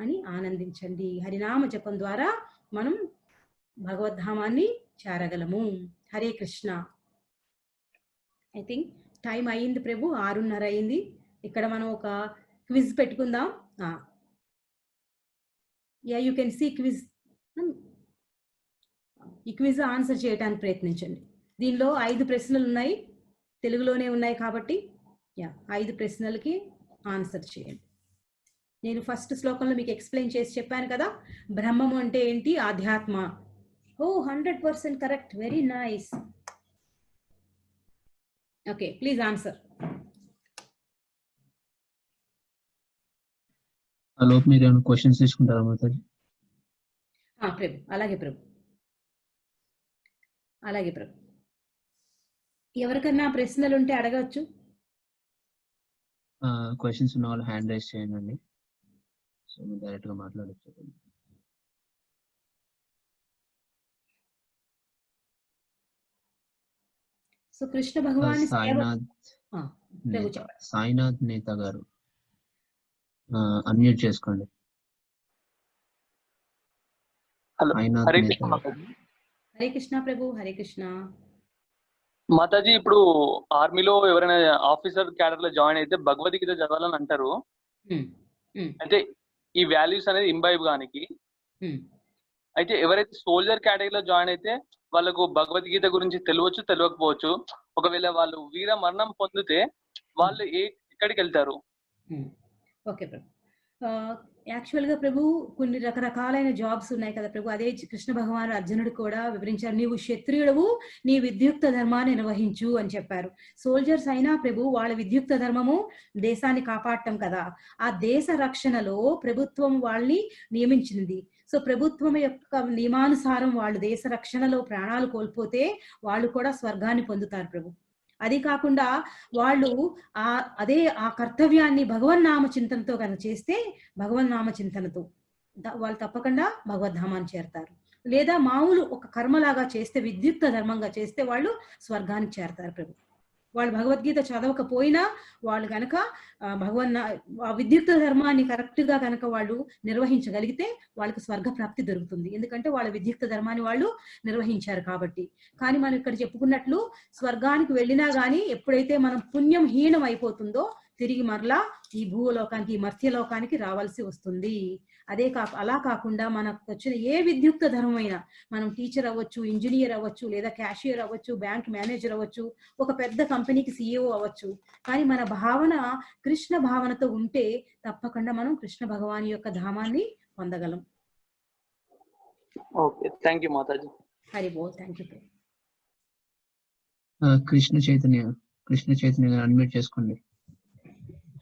అని ఆనందించండి. హరినామ జపం ద్వారా మనం భగవద్ధామాన్ని చేరగలము. Hare Krishna. I think time అయింది ప్రభు, 6:30 అయింది. ఇక్కడ మనం ఒక క్విజ్ పెట్టుకుందాం. You can see quiz. ఈ క్విజ్ ఆన్సర్ చేయడానికి ప్రయత్నించండి. దీనిలో 5 ప్రశ్నలు ఉన్నాయి, తెలుగులోనే ఉన్నాయి కాబట్టి 5 ప్రశ్నలకి ఆన్సర్ చేయండి. నేను ఫస్ట్ శ్లోకంలో మీకు ఎక్స్ప్లెయిన్ చేసి చెప్పాను కదా, బ్రహ్మము అంటే ఏంటి, ఆధ్యాత్మ. 100% correct, very nice. Okay, please answer. Hello, మీరు ఏమైనా క్వశ్చన్స్ తీసుకుంటారా మాతాజీ? ప్రభు, అలాగే ప్రభు, అలాగే ప్రభు. ఎవరికన్నా ప్రశ్నలు ఉంటే అడగవచ్చు. క్వశ్చన్స్ ఉన్న వాళ్ళు హ్యాండ్ రైజ్ చేయండి. సో మీరు డైరెక్ట్ గా మాట్లాడచ్చు. సో కృష్ణ భగవాన్ సాయినాథ్ నేత గారు అన్మ్యూట్ చేసుకోండి. హరే కృష్ణ ప్రభు, హరే కృష్ణ మాతాజీ. ఇప్పుడు ఆర్మీలో ఎవరైనా ఆఫీసర్ క్యాడర్ లో జాయిన్ అయితే భగవద్గీత చదవాలని అంటారు. అయితే ఈ వాల్యూస్ అనేది ఇంబైబ్ గానికి. అయితే ఎవరైతే సోల్జర్ కేటగిరీలో జాయిన్ అయితే వాళ్ళకు భగవద్గీత గురించి తెలియవచ్చు, తెలియకపోవచ్చు. ఒకవేళ వాళ్ళు వీర మరణం పొందితే వాళ్ళు ఎక్కడికి వెళ్తారు? ఓకే ప్రభు. యాక్చువల్గా ప్రభు కొన్ని రకరకాలైన జాబ్స్ ఉన్నాయి కదా ప్రభు. అదే కృష్ణ భగవాన్ అర్జునుడు కూడా వివరించారు. నీవు క్షత్రియుడవు, నీ విద్యుక్త ధర్మాన్ని నిర్వహించు అని చెప్పారు. సోల్జర్స్ అయినా ప్రభు వాళ్ళ విద్యుక్త ధర్మము దేశాన్ని కాపాడటం కదా. ఆ దేశ రక్షణలో ప్రభుత్వం వాళ్ళని నియమించింది. సో ప్రభుత్వం యొక్క నియమానుసారం వాళ్ళు దేశ రక్షణలో ప్రాణాలు కోల్పోతే వాళ్ళు కూడా స్వర్గాన్ని పొందుతారు ప్రభు. అది కాకుండా వాళ్ళు అదే ఆ కర్తవ్యాన్ని భగవన్నామ చింతనతో కనుక చేస్తే, భగవన్నామ చింతనతో వాళ్ళు తప్పకుండా భగవద్ధామాన్ని చేరతారు. లేదా మామూలు ఒక కర్మలాగా చేస్తే, విద్యుక్త ధర్మంగా చేస్తే వాళ్ళు స్వర్గానికి చేరతారు ప్రభు. వాళ్ళు భగవద్గీత చదవకపోయినా వాళ్ళు కనుక విద్యుక్త ధర్మాన్ని కరెక్ట్ గా కనుక వాళ్ళు నిర్వహించగలిగితే వాళ్ళకి స్వర్గ ప్రాప్తి దొరుకుతుంది. ఎందుకంటే వాళ్ళ విద్యుక్త ధర్మాన్ని వాళ్ళు నిర్వహించారు కాబట్టి. కానీ మనం ఇక్కడ చెప్పుకున్నట్లు స్వర్గానికి వెళ్ళినా గానీ ఎప్పుడైతే మనం పుణ్యం హీనం అయిపోతుందో తిరిగి మరలా ఈ భూలోకానికి, ఈ మర్త్యలోకానికి రావాల్సి వస్తుంది. అలా కాకుండా మనకు వచ్చిన ఏ విద్యుక్త ధర్మమైనా, మనం టీచర్ అవ్వచ్చు, ఇంజనీర్ అవ్వచ్చు, లేదా క్యాషియర్ అవ్వచ్చు, బ్యాంక్ మేనేజర్ అవ్వచ్చు, ఒక పెద్ద కంపెనీకి CEO అవ్వచ్చు. కానీ మన భావన కృష్ణ భావనతో ఉంటే తప్పకుండా మనం కృష్ణ భగవాన్ యొక్క ధామాన్ని పొందగలం. Okay, thank you Mataji. హరి బోల్. థాంక్యూ. కృష్ణ చైతన్య గారు అన్మ్యూట్ చేసుకోండి.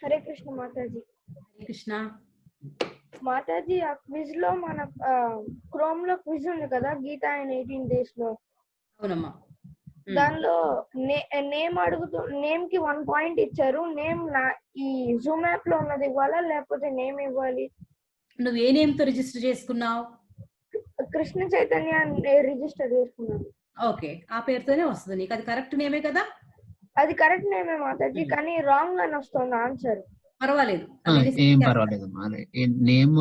హరే కృష్ణ మాతాజీ. హరే కృష్ణ మాతాజీ. ఆ క్విజ్ లో మన క్రోమ్ లో క్విజ్ ఉంది కదా, గీతా ఇన్ 18 days లో. అవునమ్మా. దానిలో నేమ్ నేమ్ కి 1 పాయింట్ ఇచ్చారు. నేమ్ ఈ జూమ్ యాప్ లో ఉన్నది ఇవ్వాలా లేకపోతే నేమ్ ఇవ్వాలి? నువ్వు ఏ నేమ్ తో రిజిస్టర్ చేసుకున్నావు? కృష్ణ చైతన్య రిజిస్టర్ చేసుకున్నాను. ఓకే, ఆ పేరుతోనే వస్తుంది నీకు. అది కరెక్ట్ నేమే కదా? అది కరెక్ట్ నేమే మాతాజీ, కానీ రాంగ్ అని వస్తుంది ఆన్సర్. పర్వాలేదు, ఏం పర్వాలేదు. నేమ్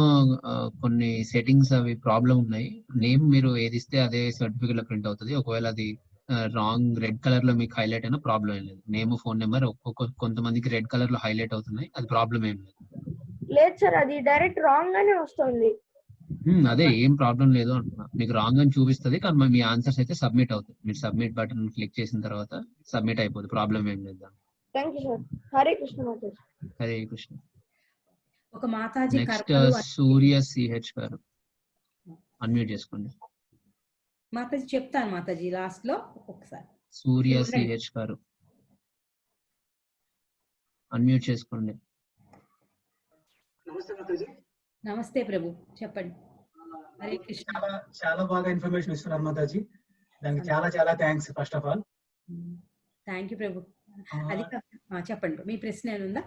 కొన్ని సెట్టింగ్స్ అవి ప్రాబ్లం ఉన్నాయి. నేమ్ మీరు ఏది ఇస్తే అదే సర్టిఫికేట్ లో ప్రింట్ అవుతుంది. ఒకవేళ అది రాంగ్ రెడ్ కలర్ లో మీకు హైలైట్ అయినా ప్రాబ్లం ఏం లేదు. నేమ్ ఫోన్ నెంబర్ కొంతమందికి రెడ్ కలర్ లో హైలైట్ అవుతున్నాయి, అది ప్రాబ్లం ఏం లేదు. లేదు సార్, అది డైరెక్ట్ రాంగ్ అని వస్తుంది. అదే ఏం ప్రాబ్లం లేదు అంటున్నా. మీకు రాంగ్ అని చూపిస్తుంది, కానీ మీ ఆన్సర్స్ అయితే సబ్మిట్ అవుతాయి. మీరు సబ్మిట్ బటన్ క్లిక్ చేసిన తర్వాత సబ్మిట్ అయిపోతుంది, ప్రాబ్లం ఏం లేదు. Thank you sir. Hare Krishna Mataji. Hare Krishna. ఒక మాతాజీ నెక్స్ట్ సూర్య సిహెచ్ గారు అన్మ్యూట్ చేసుకోండి. మాతాజీ చెప్తాను మాతాజీ లాస్ట్ లో ఒకసారి. సూర్య సిహెచ్ గారు అన్మ్యూట్ చేసుకోండి. నమస్తే మాతాజీ. నమస్తే ప్రభు, చెప్పండి. హరే కృష్ణ. చాలా బాగా ఇన్ఫర్మేషన్ ఇస్తున్నారు మాతాజీ, దానికి చాలా చాలా thanks first of all. Thank you Prabhu. అది చెప్పండి, మీ ప్రశ్న ఏముందా?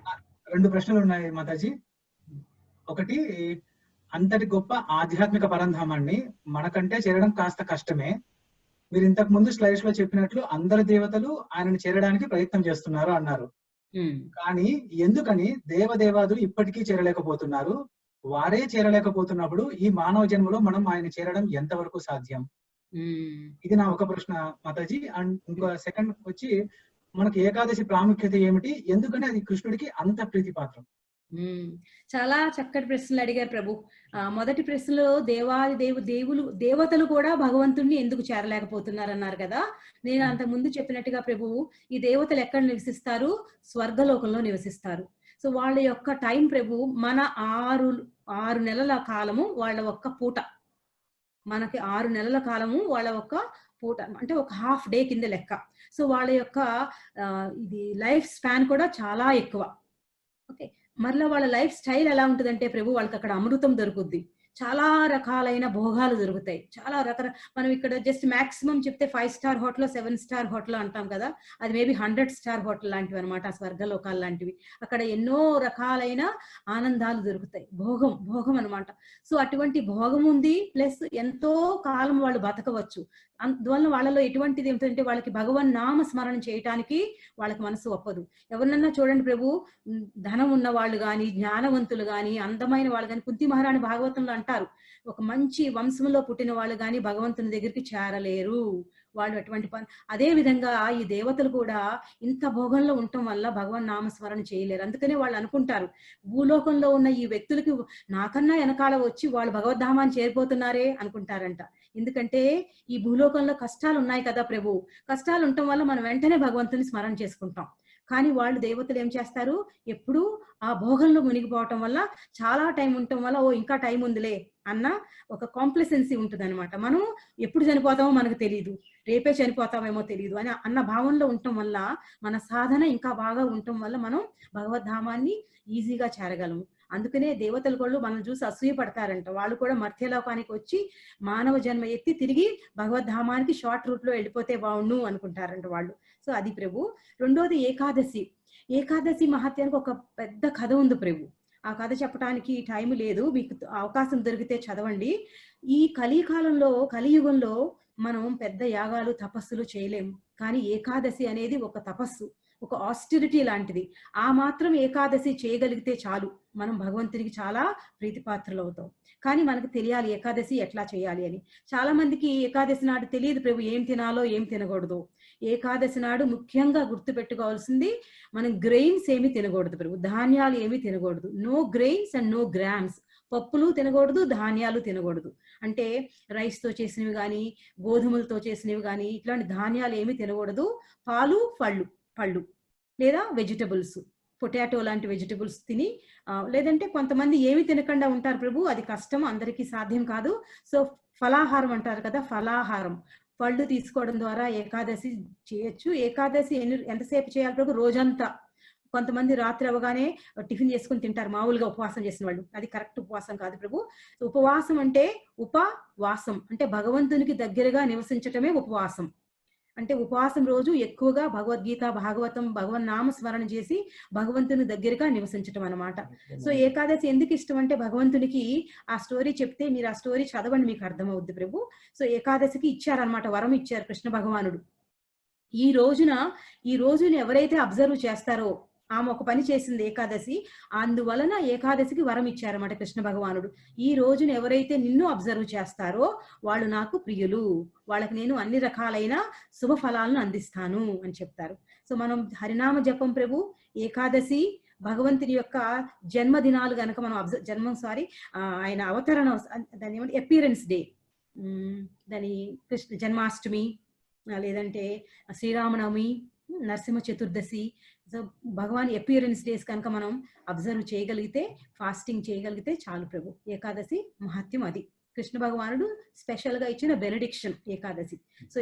2 ప్రశ్నలు ఉన్నాయి మాతాజీ. ఒకటి, అంతటి గొప్ప ఆధ్యాత్మిక పరంధామాన్ని మనకంటే చేరడం కాస్త కష్టమే. మీరు ఇంతకు ముందు స్లైడ్స్ లో చెప్పినట్లు అందరు దేవతలు ఆయనను చేరడానికి ప్రయత్నం చేస్తున్నారు అన్నారు. కానీ ఎందుకని దేవదేవాదులు ఇప్పటికీ చేరలేకపోతున్నారు? వారే చేరలేకపోతున్నప్పుడు ఈ మానవ జన్మలో మనం ఆయన చేరడం ఎంతవరకు సాధ్యం? ఇది నా ఒక ప్రశ్న మాతాజీ. అండ్ ఇంకో సెకండ్ వచ్చి, మనకు ఏకాదశి ప్రాముఖ్యత ఏమిటి? ఎందుకని అది కృష్ణుడికి అంత ప్రీతిపాత్రం? చాలా చక్కటి ప్రశ్నలు అడిగారు ప్రభు. మొదటి ప్రశ్నలో దేవతలు కూడా భగవంతుడిని ఎందుకు చేరలేకపోతున్నారు అన్నారు కదా. నేను అంతకు ముందు చెప్పినట్టుగా ప్రభు, ఈ దేవతలు ఎక్కడ నివసిస్తారు? స్వర్గలోకంలో నివసిస్తారు. సో వాళ్ళ యొక్క టైం ప్రభు, మన 6 నెలల కాలము వాళ్ళ ఒక్క పూట. మనకి 6 నెలల కాలము వాళ్ళ ఒక్క పూట, అంటే ఒక హాఫ్ డే కింద లెక్క. సో వాళ్ళ యొక్క ఇది లైఫ్ స్పాన్ కూడా చాలా ఎక్కువ. ఓకే, మరలా వాళ్ళ లైఫ్ స్టైల్ ఎలా ఉంటుందంటే ప్రభు, వాళ్ళకి అక్కడ అమృతం దొరుకుద్ది, చాలా రకాలైన భోగాలు దొరుకుతాయి, చాలా మనం ఇక్కడ జస్ట్ మాక్సిమం చెప్తే 5 స్టార్ హోటల్ 7 స్టార్ హోటల్ అంటాం కదా, అది మేబీ 100 స్టార్ హోటల్ లాంటివి అనమాట, స్వర్గలోకాలు లాంటివి. అక్కడ ఎన్నో రకాలైన ఆనందాలు దొరుకుతాయి, భోగం అనమాట. సో అటువంటి భోగం ఉంది, ప్లస్ ఎంతో కాలం వాళ్ళు బతకవచ్చు. అందువల్ల వాళ్ళలో ఎటువంటిది ఏమిటంటే, వాళ్ళకి భగవన్ నామ స్మరణ చేయటానికి వాళ్ళకి మనసు ఒప్పదు. ఎవరినన్నా చూడండి ప్రభు, ధనం ఉన్న వాళ్ళు గాని, జ్ఞానవంతులు గాని, అందమైన వాళ్ళు గాని, కుంతి మహారాణి భాగవతంలో అంటారు, ఒక మంచి వంశంలో పుట్టిన వాళ్ళు గాని భగవంతుని దగ్గరికి చేరలేరు, వాళ్ళు అటువంటి పని. అదే విధంగా ఈ దేవతలు కూడా ఇంత భోగంలో ఉండటం వల్ల భగవన్ నామస్మరణ చేయలేరు. అందుకనే వాళ్ళు అనుకుంటారు, భూలోకంలో ఉన్న ఈ వ్యక్తులకి నాకన్నా వెనకాల వచ్చి వాళ్ళు భగవద్ధామాన్ని చేరిపోతున్నారే అనుకుంటారంట. ఎందుకంటే ఈ భూలోకంలో కష్టాలు ఉన్నాయి కదా ప్రభు, కష్టాలు ఉండటం వల్ల మనం వెంటనే భగవంతుని స్మరణ చేసుకుంటాం. కానీ వాళ్ళు దేవతలు ఏం చేస్తారు, ఎప్పుడు ఆ భోగంలో మునిగిపోవటం వల్ల, చాలా టైం ఉండటం వల్ల, ఓ ఇంకా టైం ఉందిలే అన్న ఒక కాంప్లసెన్సీ ఉంటుంది అనమాట. మనం ఎప్పుడు చనిపోతామో మనకు తెలియదు, రేపే చనిపోతామేమో తెలియదు అన్న భావనలో ఉండటం వల్ల, మన సాధన ఇంకా బాగా ఉండటం వల్ల మనం భగవద్ధామాన్ని ఈజీగా చేరగలము. అందుకనే దేవతలు కూడా మనం చూసి అసూయ పడతారంట. వాళ్ళు కూడా మధ్యలోకానికి వచ్చి మానవ జన్మ ఎత్తి తిరిగి భగవద్ధామానికి షార్ట్ రూట్ లో వెళ్ళిపోతే బాగుండు అనుకుంటారంట వాళ్ళు. సో అది ప్రభు. రెండోది ఏకాదశి మహత్యానికి ఒక పెద్ద కథ ఉంది ప్రభు. ఆ కథ చెప్పడానికి టైం లేదు, మీకు అవకాశం దొరికితే చదవండి. ఈ కలియుగంలో మనం పెద్ద యాగాలు తపస్సులు చేయలేము, కానీ ఏకాదశి అనేది ఒక తపస్సు, ఒక ఆస్టిరిటీ లాంటిది. ఆ మాత్రం ఏకాదశి చేయగలిగితే చాలు, మనం భగవంతునికి చాలా ప్రీతిపాత్రలు అవుతాం. కానీ మనకు తెలియాలి ఏకాదశి ఎట్లా చేయాలి అని. చాలా మందికి ఏకాదశి నాడు తెలియదు ప్రభు, ఏం తినాలో ఏం తినకూడదు. ఏకాదశి నాడు ముఖ్యంగా గుర్తు పెట్టుకోవాల్సింది, మనం గ్రెయిన్స్ ఏమి తినకూడదు ప్రభు, ధాన్యాలు ఏమి తినకూడదు. No grains and no grams. పప్పులు తినకూడదు, ధాన్యాలు తినకూడదు. అంటే రైస్తో చేసినవి కానీ, గోధుమలతో చేసినవి కానీ, ఇట్లాంటి ధాన్యాలు ఏమి తినకూడదు. పాలు, పళ్ళు లేదా వెజిటబుల్స్, పొటాటో లాంటి వెజిటబుల్స్ తిని, లేదంటే కొంతమంది ఏమి తినకుండా ఉంటారు ప్రభు, అది కష్టం, అందరికీ సాధ్యం కాదు. సో ఫలాహారం అంటారు కదా, ఫలాహారం, పళ్ళు తీసుకోవడం ద్వారా ఏకాదశి చేయొచ్చు. ఏకాదశి ఎంతసేపు చేయాలి ప్రభు? రోజంతా. కొంతమంది రాత్రి అవగానే టిఫిన్ చేసుకుని తింటారు, మామూలుగా ఉపవాసం చేసిన వాళ్ళు, అది కరెక్ట్ ఉపవాసం కాదు ప్రభు. ఉపవాసం అంటే ఉపవాసం అంటే భగవంతునికి దగ్గరగా నివసించటమే ఉపవాసం. అంటే ఉపవాసం రోజు ఎక్కువగా భగవద్గీత, భాగవతం, భగవన్ నామ స్మరణ చేసి భగవంతుని దగ్గరగా నివసించటం అన్నమాట. సో ఏకాదశి ఎందుకు ఇష్టం అంటే భగవంతునికి ఆ స్టోరీ చెప్తే మీరు ఆ స్టోరీ చదవండి, మీకు అర్థమవుద్ది ప్రభు. సో ఏకాదశికి ఇచ్చారనమాట, వరం ఇచ్చారు కృష్ణ భగవానుడు. ఈ రోజుని ఎవరైతే అబ్జర్వ్ చేస్తారో, ఆమె ఒక పని చేసింది ఏకాదశి, అందువలన ఏకాదశికి వరం ఇచ్చారన్నమాట కృష్ణ భగవానుడు. ఈ రోజున ఎవరైతే నిన్ను అబ్జర్వ్ చేస్తారో వాళ్ళు నాకు ప్రియులు, వాళ్ళకి నేను అన్ని రకాలైన శుభ ఫలాలను అందిస్తాను అని చెప్తారు. సో మనం హరినామ జపం ప్రభు, ఏకాదశి, భగవంతుని యొక్క జన్మదినాలు గనక మనం ఆయన అవతరణ, దాని ఏమంటే అపీరెన్స్ డే, దాని కృష్ణ జన్మాష్టమి, లేదంటే శ్రీరామనవమి, నరసింహ చతుర్దశి, సో భగవాన్ అపియరెన్స్ డేస్ కనుక మనం అబ్జర్వ్ చేయగలిగితే, ఫాస్టింగ్ చేయగలిగితే చాలు ప్రభు. ఏకాదశి మహత్యం అది. కృష్ణ భగవానుడు స్పెషల్ గా ఇచ్చిన బెనడిక్షన్ ఏకాదశి. సో